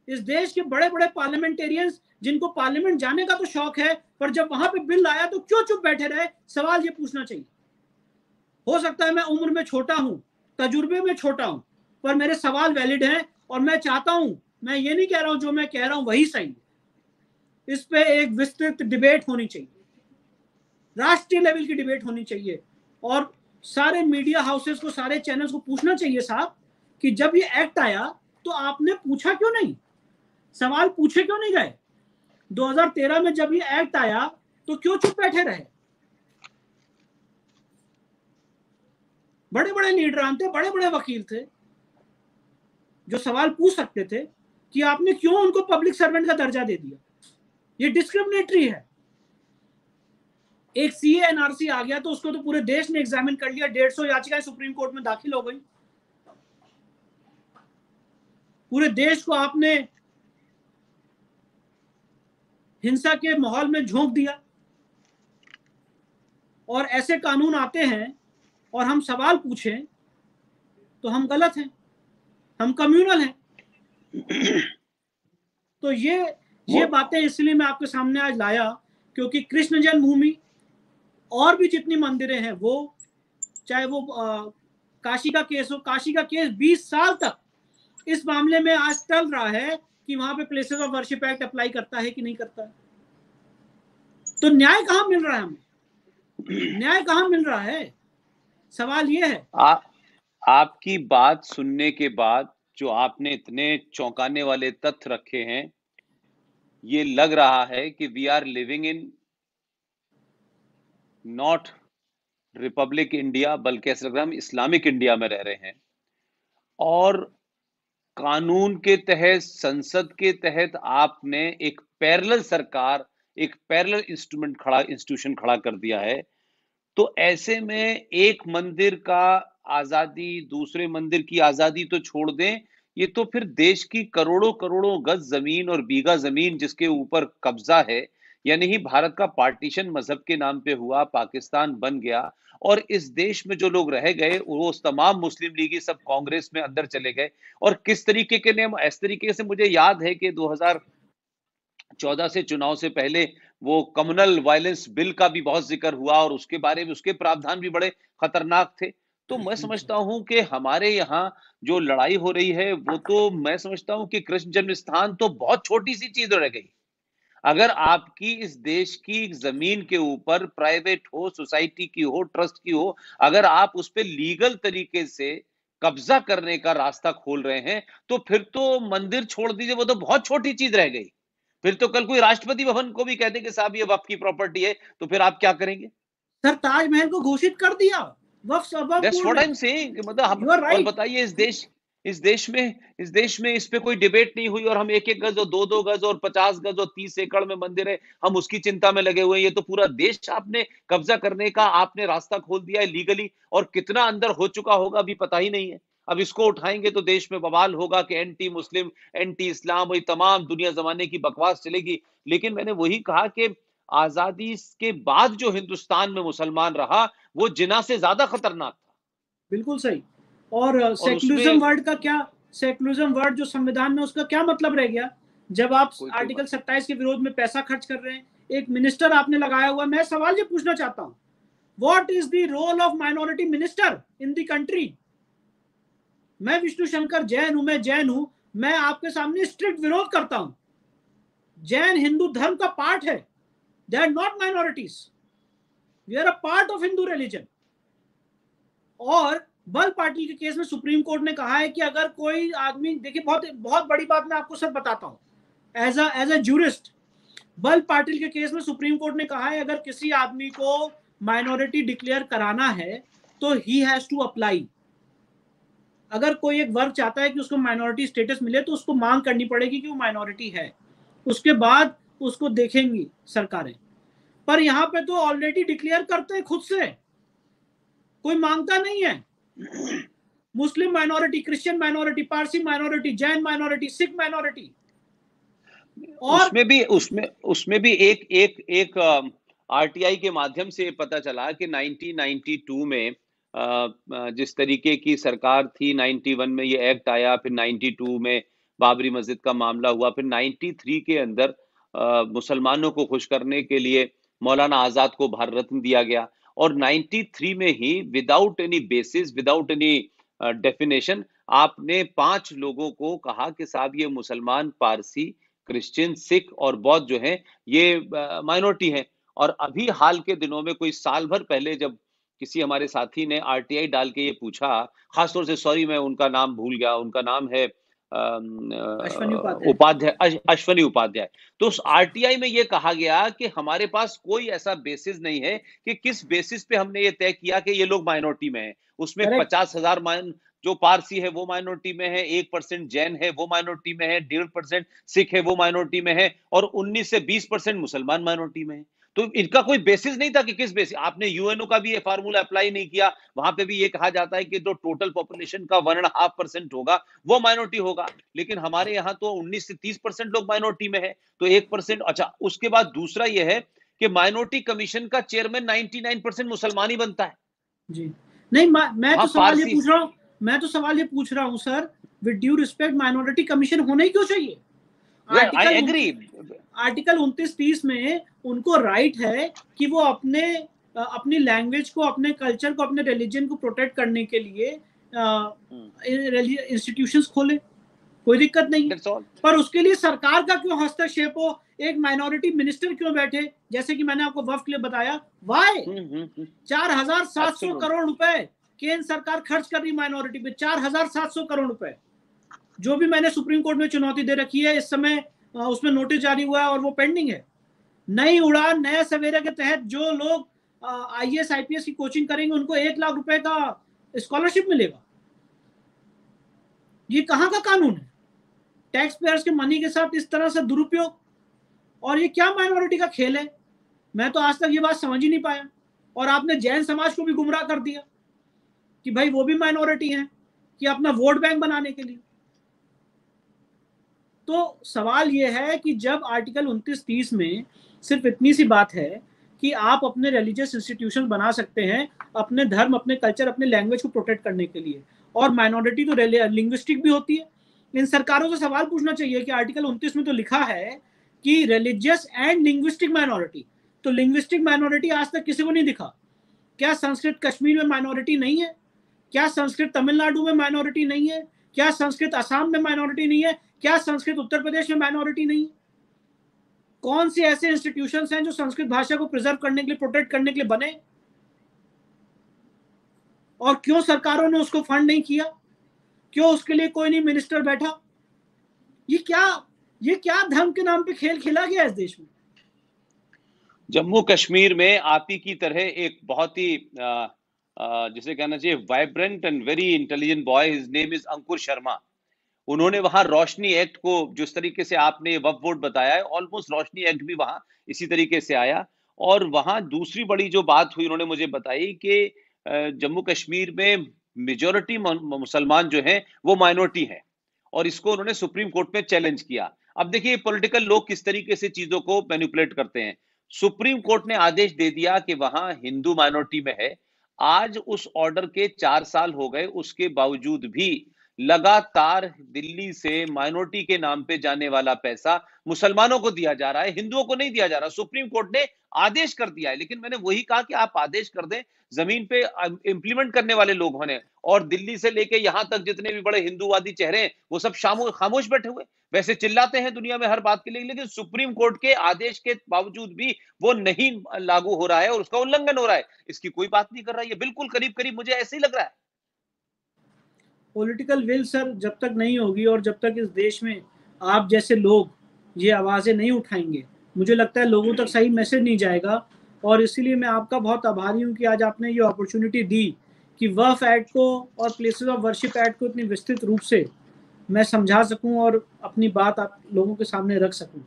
इस देश के बड़े बड़े पार्लियामेंटेरियंस जिनको पार्लियामेंट जाने का तो शौक है, पर जब वहां पे बिल आया तो क्यों चुप बैठे रहे? सवाल ये पूछना चाहिए। हो सकता है मैं उम्र में छोटा हूं, तजुर्बे में छोटा हूं, पर मेरे सवाल वैलिड हैं और मैं चाहता हूं, मैं ये नहीं कह रहा हूं जो मैं कह रहा हूं वही सही है। इस पे एक विस्तृत डिबेट होनी चाहिए, राष्ट्रीय लेवल की डिबेट होनी चाहिए, और सारे मीडिया हाउसेस को, सारे चैनल्स को पूछना चाहिए साहब कि जब ये एक्ट आया तो आपने पूछा क्यों नहीं, सवाल पूछे क्यों नहीं गए? 2013 में जब ये एक्ट आया तो क्यों चुप बैठे रहे? बड़े बड़े लीडरान थे, बड़े बड़े वकील थे जो सवाल पूछ सकते थे कि आपने क्यों उनको पब्लिक सर्वेंट का दर्जा दे दिया। ये डिस्क्रिमिनेटरी है। एक सीए एनआरसी आ गया तो उसको तो पूरे देश ने एग्जामिन कर लिया, 150 याचिकाएं सुप्रीम कोर्ट में दाखिल हो गई, पूरे देश को आपने हिंसा के माहौल में झोंक दिया। और ऐसे कानून आते हैं और हम सवाल पूछें तो हम गलत हैं, हम कम्युनल हैं। तो ये बातें इसलिए मैं आपके सामने आज लाया क्योंकि कृष्ण जन्मभूमि और भी जितनी मंदिरें हैं, वो चाहे वो काशी का केस हो, काशी का केस 20 साल तक इस मामले में आज चल रहा है कि वहां पे places of worship act apply करता है कि नहीं करता है। तो न्याय कहां मिल रहा है हमें? न्याय कहां मिल रहा है? सवाल ये है। आपकी बात सुनने के बाद जो आपने इतने चौंकाने वाले तथ्य रखे हैं, ये लग रहा है कि we are living in not republic India, बल्कि ऐसा लग रहा है हम इस्लामिक इंडिया में रह रहे हैं। और कानून के तहत, संसद के तहत आपने एक पैरेलल सरकार, एक पैरेलल इंस्टीट्यूशन खड़ा कर दिया है। तो ऐसे में एक मंदिर का आजादी, दूसरे मंदिर की आजादी तो छोड़ दें, ये तो फिर देश की करोड़ों करोड़ों गज जमीन और बीघा जमीन जिसके ऊपर कब्जा है, यानी ही भारत का पार्टीशन मजहब के नाम पे हुआ, पाकिस्तान बन गया, और इस देश में जो लोग रह गए वो तमाम मुस्लिम लीगी सब कांग्रेस में अंदर चले गए। और किस तरीके के नियम, इस तरीके से मुझे याद है कि 2014 से चुनाव से पहले वो कम्युनल वायलेंस बिल का भी बहुत जिक्र हुआ और उसके बारे में उसके प्रावधान भी बड़े खतरनाक थे। तो मैं समझता हूं कि हमारे यहाँ जो लड़ाई हो रही है वो तो मैं समझता हूं कि कृष्ण जन्म स्थान तो बहुत छोटी सी चीज रह गई। अगर आपकी इस देश की जमीन के ऊपर प्राइवेट हो, सोसाइटी की हो, ट्रस्ट की हो, अगर आप उस पर लीगल तरीके से कब्जा करने का रास्ता खोल रहे हैं, तो फिर तो मंदिर छोड़ दीजिए, वो तो बहुत छोटी चीज रह गई। फिर तो कल कोई राष्ट्रपति भवन को भी कह दे कि साहब ये वक्फ की प्रॉपर्टी है, तो फिर आप क्या करेंगे? सर, ताजमहल को घोषित कर दिया Waqf that's what I am saying, मतलब हम, और बताइए इस देश में इस पे कोई डिबेट नहीं हुई, और हम 1-1 गज और 2-2 गज और 50 गज और 30 एकड़ में मंदिर है, हम उसकी चिंता में लगे हुए हैं। ये तो पूरा देश आपने कब्जा करने का आपने रास्ता खोल दिया है लीगली, और कितना अंदर हो चुका होगा अभी पता ही नहीं है। अब इसको उठाएंगे तो देश में बवाल होगा कि एंटी मुस्लिम, एंटी इस्लाम, वही तमाम दुनिया जमाने की बकवास चलेगी। लेकिन मैंने वही कहा कि आजादी के बाद जो हिंदुस्तान में मुसलमान रहा वो जिना से ज्यादा खतरनाक था। बिल्कुल सही। और सेकुलरिज्म वर्ड का क्या, सेकुलरिज्म वर्ड जो संविधान में, उसका क्या मतलब रह गया जब आप आर्टिकल 27 के विरोध में पैसा खर्च कर रहे हैं? एक मिनिस्टर आपने लगाया हुआ। मैं सवाल ये पूछना चाहता हूं, what is the role of minority minister in the country? मैं विष्णु शंकर जैन हूं, मैं जैन हूं, मैं आपके सामने स्ट्रिक्ट विरोध करता हूं। जैन हिंदू धर्म का पार्ट है, they are not minorities, we are a part of Hindu religion. और बल पाटिल के केस में सुप्रीम कोर्ट ने कहा है कि अगर कोई आदमी, देखिए बहुत बहुत बड़ी बात मैं आपको सब बताता हूं, एज अ जूरिस्ट, बल पाटिल के केस में सुप्रीम कोर्ट ने कहा है अगर किसी आदमी को माइनॉरिटी डिक्लेयर कराना है तो ही हैज टू अप्लाई। अगर कोई एक वर्ग चाहता है कि उसको माइनॉरिटी स्टेटस मिले तो उसको मांग करनी पड़ेगी कि वो माइनॉरिटी है, उसके बाद उसको देखेंगी सरकारें। पर यहां पे तो ऑलरेडी डिक्लेयर करते हैं खुद से, कोई मांगता नहीं है। मुस्लिम minority, Christian minority, Parsi minority, Jain minority, Sikh minority. और उसमें भी एक आरटीआई के माध्यम से पता चला कि 1992 में जिस तरीके की सरकार थी, 91 में ये एक्ट आया, फिर 92 में बाबरी मस्जिद का मामला हुआ, फिर 93 के अंदर मुसलमानों को खुश करने के लिए मौलाना आजाद को भारत रत्न दिया गया, और 93 में ही without any basis, without any definition, आपने 5 लोगों को कहा कि साहब ये मुसलमान, पारसी, क्रिश्चियन, सिख और बौद्ध जो हैं ये माइनॉरिटी हैं। और अभी हाल के दिनों में, कोई साल भर पहले, जब किसी हमारे साथी ने आरटीआई डाल के ये पूछा, खासतौर से, सॉरी मैं उनका नाम भूल गया, उनका नाम है अश्वनी उपाध्याय। उपाध्याय, अश्वनी उपाध्याय। तो उस आरटीआई में ये कहा गया कि हमारे पास कोई ऐसा बेसिस नहीं है कि किस बेसिस पे हमने ये तय किया कि ये लोग माइनॉरिटी में हैं। उसमें करेक्ट। 50,000 जो पारसी है वो माइनॉरिटी में है, 1% जैन है वो माइनॉरिटी में है, 1.5% सिख है वो माइनॉरिटी में है, और 19 से 20% मुसलमान माइनॉरिटी में है। तो इनका कोई बेसिस नहीं था कि किस बेसिस। आपने यूएनओ का भी ये फार्मूला अप्लाई नहीं किया, वहां पे भी ये कहा जाता है कि जो टोटल पॉपुलेशन का 1.5% होगा वो माइनॉरिटी होगा, लेकिन हमारे यहाँ तो 19 से 30% लोग माइनॉरिटी में है, तो 1%। अच्छा, उसके बाद दूसरा ये है कि माइनॉरिटी कमीशन का चेयरमैन 99% मुसलमान ही बनता है जी नहीं, मैं तो सवाल ये पारसी। पूछ रहा हूँ, मैं तो सवाल ये पूछ रहा हूँ sir, with due respect, minority commission होना ही क्यों चाहिए? I agree. आर्टिकल 29-30 में उनको राइट है कि वो अपनी लैंग्वेज को, अपने कल्चर को, अपने रिलीजन को प्रोटेक्ट करने के लिए इंस्टीट्यूशंस खोले, कोई दिक्कत नहीं है। पर उसके लिए सरकार का क्यों हस्तक्षेप हो? एक माइनॉरिटी मिनिस्टर क्यों बैठे? जैसे कि मैंने आपको वक्फ के लिए बताया, वाई 4,700 करोड़ रुपए केंद्र सरकार खर्च कर रही माइनॉरिटी पे, 4,700 करोड़ रुपए, जो भी मैंने सुप्रीम कोर्ट में चुनौती दे रखी है। इस समय उसमें नोटिस जारी हुआ है और वो पेंडिंग है। नई उड़ान, नए सवेरे के तहत जो लोग आईएएस आईपीएस की कोचिंग करेंगे उनको 1 लाख रुपए का स्कॉलरशिप मिलेगा। ये कहां का कानून है? टैक्स पेयर्स के मनी के साथ इस तरह से दुरुपयोग, और ये क्या माइनॉरिटी का खेल है? मैं तो आज तक ये बात समझ ही नहीं पाया। और आपने जैन समाज को भी गुमराह कर दिया कि भाई वो भी माइनॉरिटी है, कि अपना वोट बैंक बनाने के लिए। तो सवाल ये है कि जब आर्टिकल 29-30 में सिर्फ इतनी सी बात है कि आप अपने रिलीजियस इंस्टीट्यूशन बना सकते हैं अपने धर्म, अपने कल्चर, अपने लैंग्वेज को प्रोटेक्ट करने के लिए, और माइनॉरिटी तो लिंग्विस्टिक भी होती है। इन सरकारों से सवाल पूछना चाहिए कि आर्टिकल 29 में तो लिखा है कि रिलीजियस एंड लिंग्विस्टिक माइनॉरिटी, तो लिंग्विस्टिक माइनॉरिटी आज तक किसी को नहीं दिखा। क्या संस्कृत कश्मीर में माइनॉरिटी नहीं है? क्या संस्कृत तमिलनाडु में माइनॉरिटी नहीं है? क्या संस्कृत असम में माइनॉरिटी नहीं है? क्या संस्कृत उत्तर प्रदेश में माइनॉरिटी नहीं है? कौन से ऐसे इंस्टीट्यूशंस हैं जो संस्कृत भाषा को प्रिजर्व करने के लिए, प्रोटेक्ट करने के लिए बने? और क्यों सरकारों ने उसको फंड नहीं किया? क्यों उसके लिए कोई नहीं मिनिस्टर बैठा? ये क्या धर्म के नाम पे खेल खेला गया इस देश में? जम्मू कश्मीर में आप ही की तरह एक बहुत ही जिसे कहना चाहिए vibrant and very intelligent boy, his name is Ankur Sharma. उन्होंने वहां रोशनी एक्ट को, जिस तरीके से आपने वक्फ बोर्ड बताया है, ऑलमोस्ट रोशनी एक्ट भी वहां इसी तरीके से आया। और वहां दूसरी बड़ी जो बात हुई, उन्होंने मुझे बताई कि जम्मू कश्मीर में मेजोरिटी मुसलमान जो हैं वो माइनॉरिटी है, और इसको उन्होंने सुप्रीम कोर्ट में चैलेंज किया। अब देखिए पॉलिटिकल लोग किस तरीके से चीजों को मैनिपुलेट करते हैं। सुप्रीम कोर्ट ने आदेश दे दिया कि वहां हिंदू माइनॉरिटी में है। आज उस ऑर्डर के 4 साल हो गए, उसके बावजूद भी लगातार दिल्ली से माइनॉरिटी के नाम पे जाने वाला पैसा मुसलमानों को दिया जा रहा है, हिंदुओं को नहीं दिया जा रहा। सुप्रीम कोर्ट ने आदेश कर दिया है, लेकिन मैंने वही कहा कि आप आदेश कर दें, जमीन पे इंप्लीमेंट करने वाले लोग होने। और दिल्ली से लेके यहां तक जितने भी बड़े हिंदूवादी चेहरे हैं वो सब खामोश बैठे हुए, वैसे चिल्लाते हैं दुनिया में हर बात के लिए, लेकिन सुप्रीम कोर्ट के आदेश के बावजूद भी वो नहीं लागू हो रहा है और उसका उल्लंघन हो रहा है। इसकी कोई बात नहीं कर रहा है। ये बिल्कुल करीब करीब मुझे ऐसे ही लग रहा है। पॉलिटिकल विल सर जब तक नहीं होगी और जब तक इस देश में आप जैसे लोग ये आवाज़ें नहीं उठाएंगे, मुझे लगता है लोगों तक सही मैसेज नहीं जाएगा। और इसीलिए मैं आपका बहुत आभारी हूँ कि आज आपने ये अपॉर्चुनिटी दी कि वक्फ एक्ट को और प्लेसेस ऑफ वर्शिप एक्ट को इतनी विस्तृत रूप से मैं समझा सकूं और अपनी बात आप लोगों के सामने रख सकूं।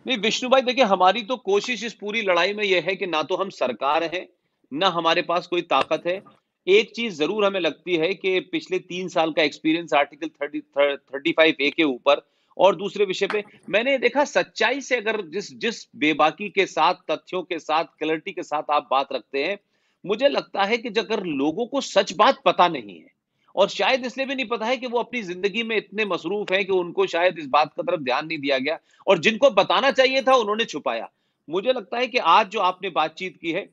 नहीं विष्णु भाई, देखिए हमारी तो कोशिश इस पूरी लड़ाई में यह है कि ना तो हम सरकार हैं, ना हमारे पास कोई ताकत है। एक चीज जरूर हमें लगती है कि पिछले 3 साल का एक्सपीरियंस आर्टिकल 35A के ऊपर और दूसरे विषय पे मैंने देखा, सच्चाई से अगर जिस बेबाकी के साथ, तथ्यों के साथ, क्लैरिटी के साथ आप बात रखते हैं, मुझे लगता है कि अगर लोगों को सच बात पता नहीं है और शायद इसलिए भी नहीं पता है कि वो अपनी जिंदगी में इतने मसरूफ हैं कि उनको शायद इस बात का तरफ ध्यान नहीं दिया गया, और जिनको बताना चाहिए था उन्होंने छुपाया। मुझे लगता है कि आज जो आपने बातचीत की है,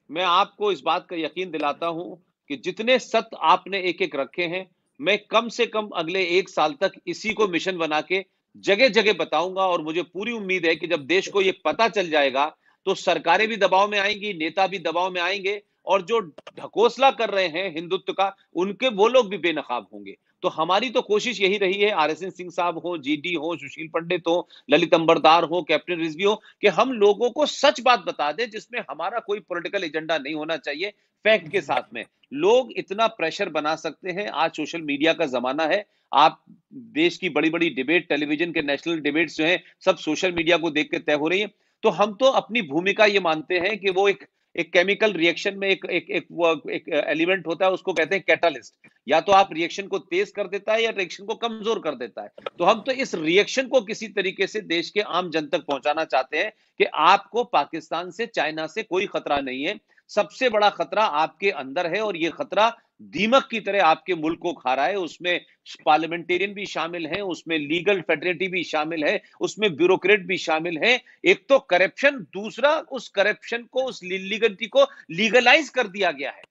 मैं आपको इस बात का यकीन दिलाता हूं कि जितने सत्य आपने एक एक रखे हैं, मैं कम से कम अगले 1 साल तक इसी को मिशन बना के जगह जगह बताऊंगा। और मुझे पूरी उम्मीद है कि जब देश को ये पता चल जाएगा तो सरकारें भी दबाव में आएंगी, नेता भी दबाव में आएंगे, और जो ढकोसला कर रहे हैं हिंदुत्व का, उनके वो लोग भी बेनकाब होंगे। तो हमारी तो कोशिश यही रही है, आरएसएन सिंह साहब हो, जीडी हो, सुशील पंडित हो, ललित अंबरदार हो, कैप्टन रिजवी हो, कि हम लोगों को सच बात बता दें, जिसमें हमारा कोई पॉलिटिकल एजेंडा नहीं होना चाहिए, फैक्ट के साथ में। लोग इतना प्रेशर बना सकते हैं, आज सोशल मीडिया का जमाना है। आप देश की बड़ी बड़ी डिबेट, टेलीविजन के नेशनल डिबेट्स जो हैं, सब सोशल मीडिया को देख के तय हो रही है। तो हम तो अपनी भूमिका ये मानते हैं कि वो एक एक केमिकल रिएक्शन में एक एलिमेंट होता है, उसको कहते हैं कैटालिस्ट। या तो आप रिएक्शन को तेज कर देता है या रिएक्शन को कमजोर कर देता है। तो हम तो इस रिएक्शन को किसी तरीके से देश के आम जन तक पहुंचाना चाहते हैं कि आपको पाकिस्तान से, चाइना से कोई खतरा नहीं है। सबसे बड़ा खतरा आपके अंदर है, और यह खतरा दीमक की तरह आपके मुल्क को खा रहा है। उसमें पार्लियामेंटेरियन भी शामिल हैं, उसमें लीगल फेडरेटिव भी शामिल है, उसमें ब्यूरोक्रेट भी शामिल है। एक तो करप्शन, दूसरा उस करप्शन को, उस लीगलिटी को लीगलाइज कर दिया गया है।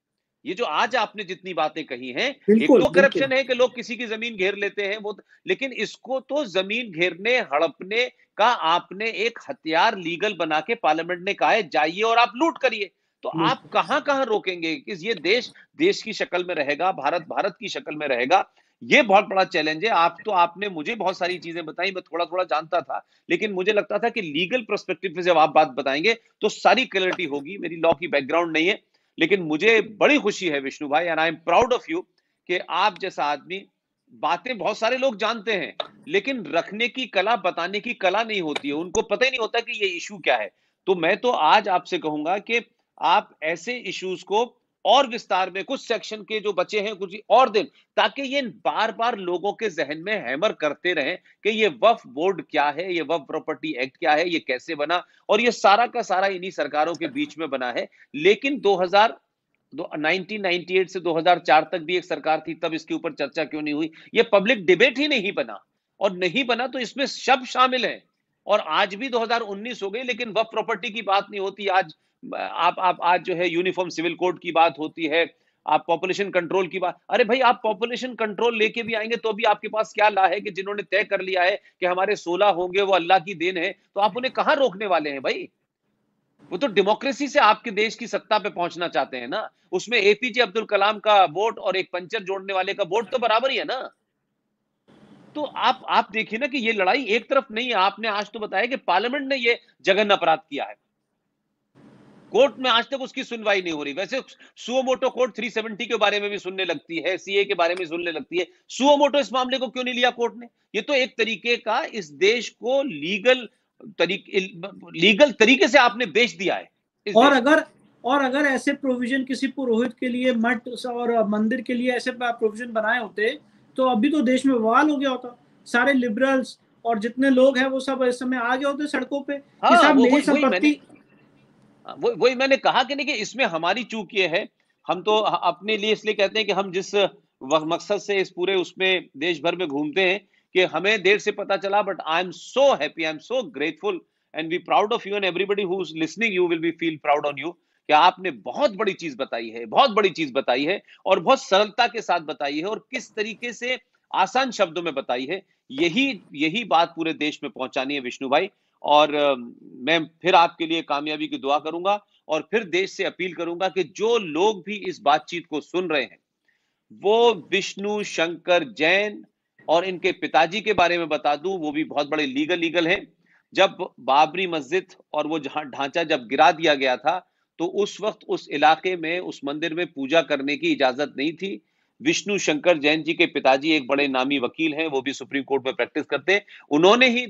ये जो आज आपने जितनी बातें कही हैं, एक बिल्कुल तो बिल्कुल। करप्शन है कि लोग किसी की जमीन घेर लेते हैं, वो, लेकिन इसको तो जमीन घेरने, हड़पने का आपने एक हथियार लीगल बना के पार्लियामेंट ने कहा है जाइए और आप लूट करिए। तो आप बिल्कुल कहां कहां रोकेंगे कि ये देश देश की शक्ल में रहेगा, भारत भारत की शक्ल में रहेगा? ये बहुत बड़ा चैलेंज है। आपने मुझे बहुत सारी चीजें बताई, मैं थोड़ा थोड़ा जानता था, लेकिन मुझे लगता था कि लीगल पर्सपेक्टिव से जब आप बात बताएंगे तो सारी क्लैरिटी होगी। मेरी लॉ की बैकग्राउंड नहीं है, लेकिन मुझे बड़ी खुशी है विष्णु भाई, and I am proud of you, कि आप जैसा आदमी, बातें बहुत सारे लोग जानते हैं, लेकिन रखने की कला, बताने की कला नहीं होती है, उनको पता ही नहीं होता कि ये इशू क्या है। तो मैं तो आज आपसे कहूंगा कि आप ऐसे इश्यूज को और विस्तार में, कुछ सेक्शन के जो बचे हैं कुछ और दिन, ताकि ये बार बार लोगों के जहन में हैमर करते रहें कि ये वक्फ बोर्ड क्या है, ये वक्फ प्रॉपर्टी एक्ट क्या है, ये कैसे बना, और ये सारा का सारा इन्हीं सरकारों के बीच में बना है। लेकिन 1998 से 2004 तक भी एक सरकार थी, तब इसके ऊपर चर्चा क्यों नहीं हुई? ये पब्लिक डिबेट ही नहीं बना, और नहीं बना तो इसमें सब शामिल है। और आज भी 2019 हो गई, लेकिन वक्फ प्रॉपर्टी की बात नहीं होती। आज आप आज जो है यूनिफॉर्म सिविल कोड की बात होती है, आप पॉपुलेशन कंट्रोल की बात, अरे भाई आप पॉपुलेशन कंट्रोल लेके भी आएंगे तो भी आपके पास क्या ला है कि जिन्होंने तय कर लिया है कि हमारे 16 होंगे, वो अल्लाह की देन है, तो आप उन्हें कहां रोकने वाले हैं भाई? वो तो डेमोक्रेसी से आपके देश की सत्ता पे पहुंचना चाहते हैं ना। उसमें एपीजे अब्दुल कलाम का वोट और एक पंचर जोड़ने वाले का वोट तो बराबर ही है ना। तो आप देखिए ना कि ये लड़ाई एक तरफ नहीं है। आपने आज तो बताया कि पार्लियामेंट ने ये जघन्य अपराध किया है, कोर्ट में आज तक उसकी सुनवाई नहीं हो रही। वैसे सुओ मोटो कोर्ट 370 के बारे में भी सुनने लगती है, सीए के बारे में सुनने लगती है, सुओ मोटो इस मामले को क्यों नहीं लिया कोर्ट ने? ये तो एक तरीके का इस देश को लीगल तरीके से आपने बेच दिया है इस और देश अगर और अगर ऐसे प्रोविजन किसी पुरोहित के लिए, मठ और मंदिर के लिए ऐसे प्रोविजन बनाए होते तो अभी तो देश में बवाल हो गया होता। सारे लिबरल्स और जितने लोग हैं वो सब इस समय आ गए होते सड़कों पे कि हाँ, साहब वो मेरी वही मैंने, संपत्ति। वही मैंने कहा कि नहीं, कि इसमें हमारी चूक ये है। हम तो अपने लिए इसलिए कहते हैं कि हम जिस मकसद से इस पूरे उसमें देश भर में घूमते हैं, कि हमें देर से पता चला, but I am so happy, I am so grateful and we proud of you, and everybody who is listening you will be feel proud on you, कि आपने बहुत बड़ी चीज बताई है, बहुत बड़ी चीज बताई है, और बहुत सरलता के साथ बताई है, और किस तरीके से आसान शब्दों में बताई है। यही यही बात पूरे देश में पहुंचानी है विष्णु भाई। और मैं फिर आपके लिए कामयाबी की दुआ करूंगा, और फिर देश से अपील करूंगा कि जो लोग भी इस बातचीत को सुन रहे हैं, वो विष्णु शंकर जैन और इनके पिताजी के बारे में बता दूं, वो भी बहुत बड़े लीगल हैं। जब बाबरी मस्जिद और वो जहां ढांचा जब गिरा दिया गया था, तो उस वक्त उस इलाके में, उस मंदिर में पूजा करने की इजाजत नहीं थी। विष्णु शंकर जैन जी के पिताजी एक बड़े नामी वकील हैं, वो भी सुप्रीम कोर्ट में प्रैक्टिस करते हैं। उन्होंने ही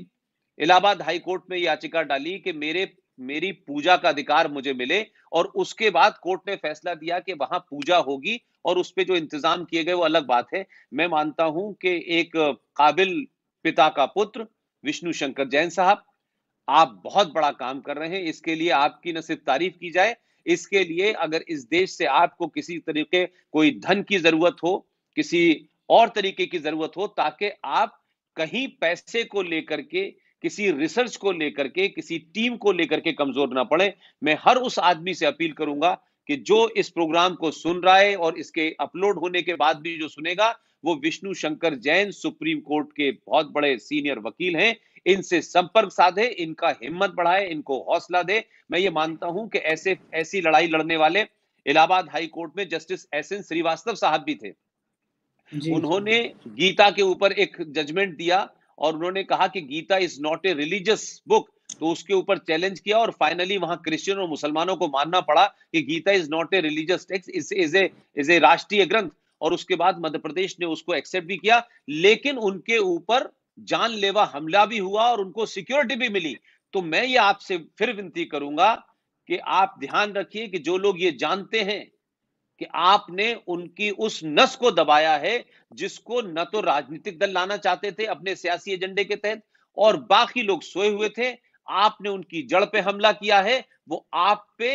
इलाहाबाद हाई कोर्ट में याचिका डाली कि मेरी पूजा का अधिकार मुझे मिले, और उसके बाद कोर्ट ने फैसला दिया कि वहां पूजा होगी, और उस पे जो इंतजाम किए गए वो अलग बात है। मैं मानता हूं कि एक काबिल पिता का पुत्र विष्णु शंकर जैन साहब, आप बहुत बड़ा काम कर रहे हैं। इसके लिए आपकी न सिर्फ तारीफ की जाए, इसके लिए अगर इस देश से आपको किसी तरीके कोई धन की जरूरत हो, किसी और तरीके की जरूरत हो, ताकि आप कहीं पैसे को लेकर के, किसी रिसर्च को लेकर के, किसी टीम को लेकर के कमजोर ना पड़े। मैं हर उस आदमी से अपील करूंगा कि जो इस प्रोग्राम को सुन रहा है और इसके अपलोड होने के बाद भी जो सुनेगा, वो विष्णु शंकर जैन सुप्रीम कोर्ट के बहुत बड़े सीनियर वकील हैं, इनसे संपर्क साधे, इनका हिम्मत बढ़ाए, इनको हौसला दे। मैं ये मानता हूं कि ऐसी लड़ाई लड़ने वाले इलाहाबाद हाई कोर्ट में जस्टिस एस.एन. श्रीवास्तव साहब भी थे। उन्होंने गीता के ऊपर एक जजमेंट दिया और उन्होंने कहा कि Gita is not a religious book, तो उसके ऊपर चैलेंज किया और फाइनली वहां क्रिश्चियन और मुसलमानों को मानना पड़ा कि Gita is not a religious text, is a राष्ट्रीय ग्रंथ। और उसके बाद मध्य प्रदेश ने उसको एक्सेप्ट भी किया, लेकिन उनके ऊपर जानलेवा हमला भी हुआ और उनको सिक्योरिटी भी मिली। तो मैं ये आपसे फिर विनती करूंगा कि आप ध्यान रखिए कि जो लोग ये जानते हैं कि आपने उनकी उस नस को दबाया है जिसको न तो राजनीतिक दल लाना चाहते थे अपने सियासी एजेंडे के तहत, और बाकी लोग सोए हुए थे, आपने उनकी जड़ पे हमला किया है। वो आप पे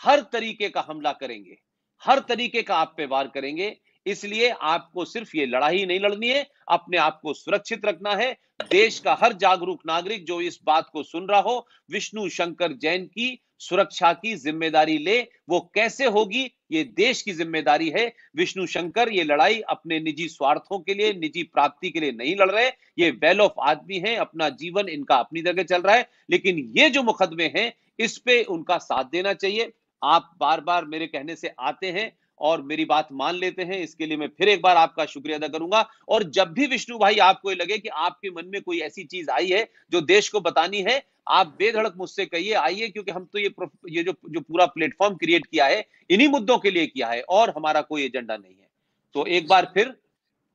हर तरीके का हमला करेंगे, हर तरीके का आप पे वार करेंगे। इसलिए आपको सिर्फ ये लड़ाई नहीं लड़नी है, अपने आप को सुरक्षित रखना है। देश का हर जागरूक नागरिक जो इस बात को सुन रहा हो, विष्णु शंकर जैन की सुरक्षा की जिम्मेदारी ले। वो कैसे होगी, ये देश की जिम्मेदारी है। विष्णु शंकर ये लड़ाई अपने निजी स्वार्थों के लिए, निजी प्राप्ति के लिए नहीं लड़ रहे। ये वेल ऑफ आदमी हैं, अपना जीवन इनका अपनी जगह चल रहा है, लेकिन ये जो मुकदमे हैं इस पे उनका साथ देना चाहिए। आप बार बार मेरे कहने से आते हैं और मेरी बात मान लेते हैं, इसके लिए मैं फिर एक बार आपका शुक्रिया अदा करूंगा। और जब भी विष्णु भाई आपको ये लगे कि आपके मन में कोई ऐसी चीज आई है जो देश को बतानी है, आप बेधड़क मुझसे कहिए, आइए, क्योंकि हम तो ये जो पूरा प्लेटफॉर्म क्रिएट किया है इन्हीं मुद्दों के लिए किया है और हमारा कोई एजेंडा नहीं है। तो एक बार फिर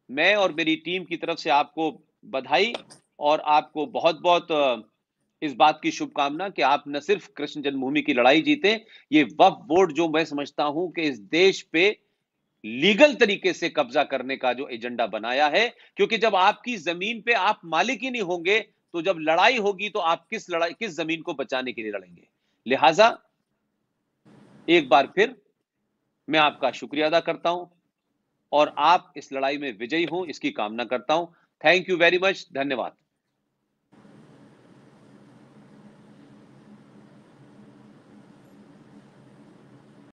मैं और मेरी टीम की तरफ से आपको बधाई और आपको बहुत बहुत इस बात की शुभकामना कि आप न सिर्फ कृष्ण जन्मभूमि की लड़ाई जीते, ये वक्फ बोर्ड जो मैं समझता हूं कि इस देश पे लीगल तरीके से कब्जा करने का जो एजेंडा बनाया है, क्योंकि जब आपकी जमीन पे आप मालिक ही नहीं होंगे, तो जब लड़ाई होगी तो आप किस जमीन को बचाने के लिए लड़ेंगे। लिहाजा एक बार फिर मैं आपका शुक्रिया अदा करता हूं और आप इस लड़ाई में विजयी हो इसकी कामना करता हूं। थैंक यू वेरी मच, धन्यवाद।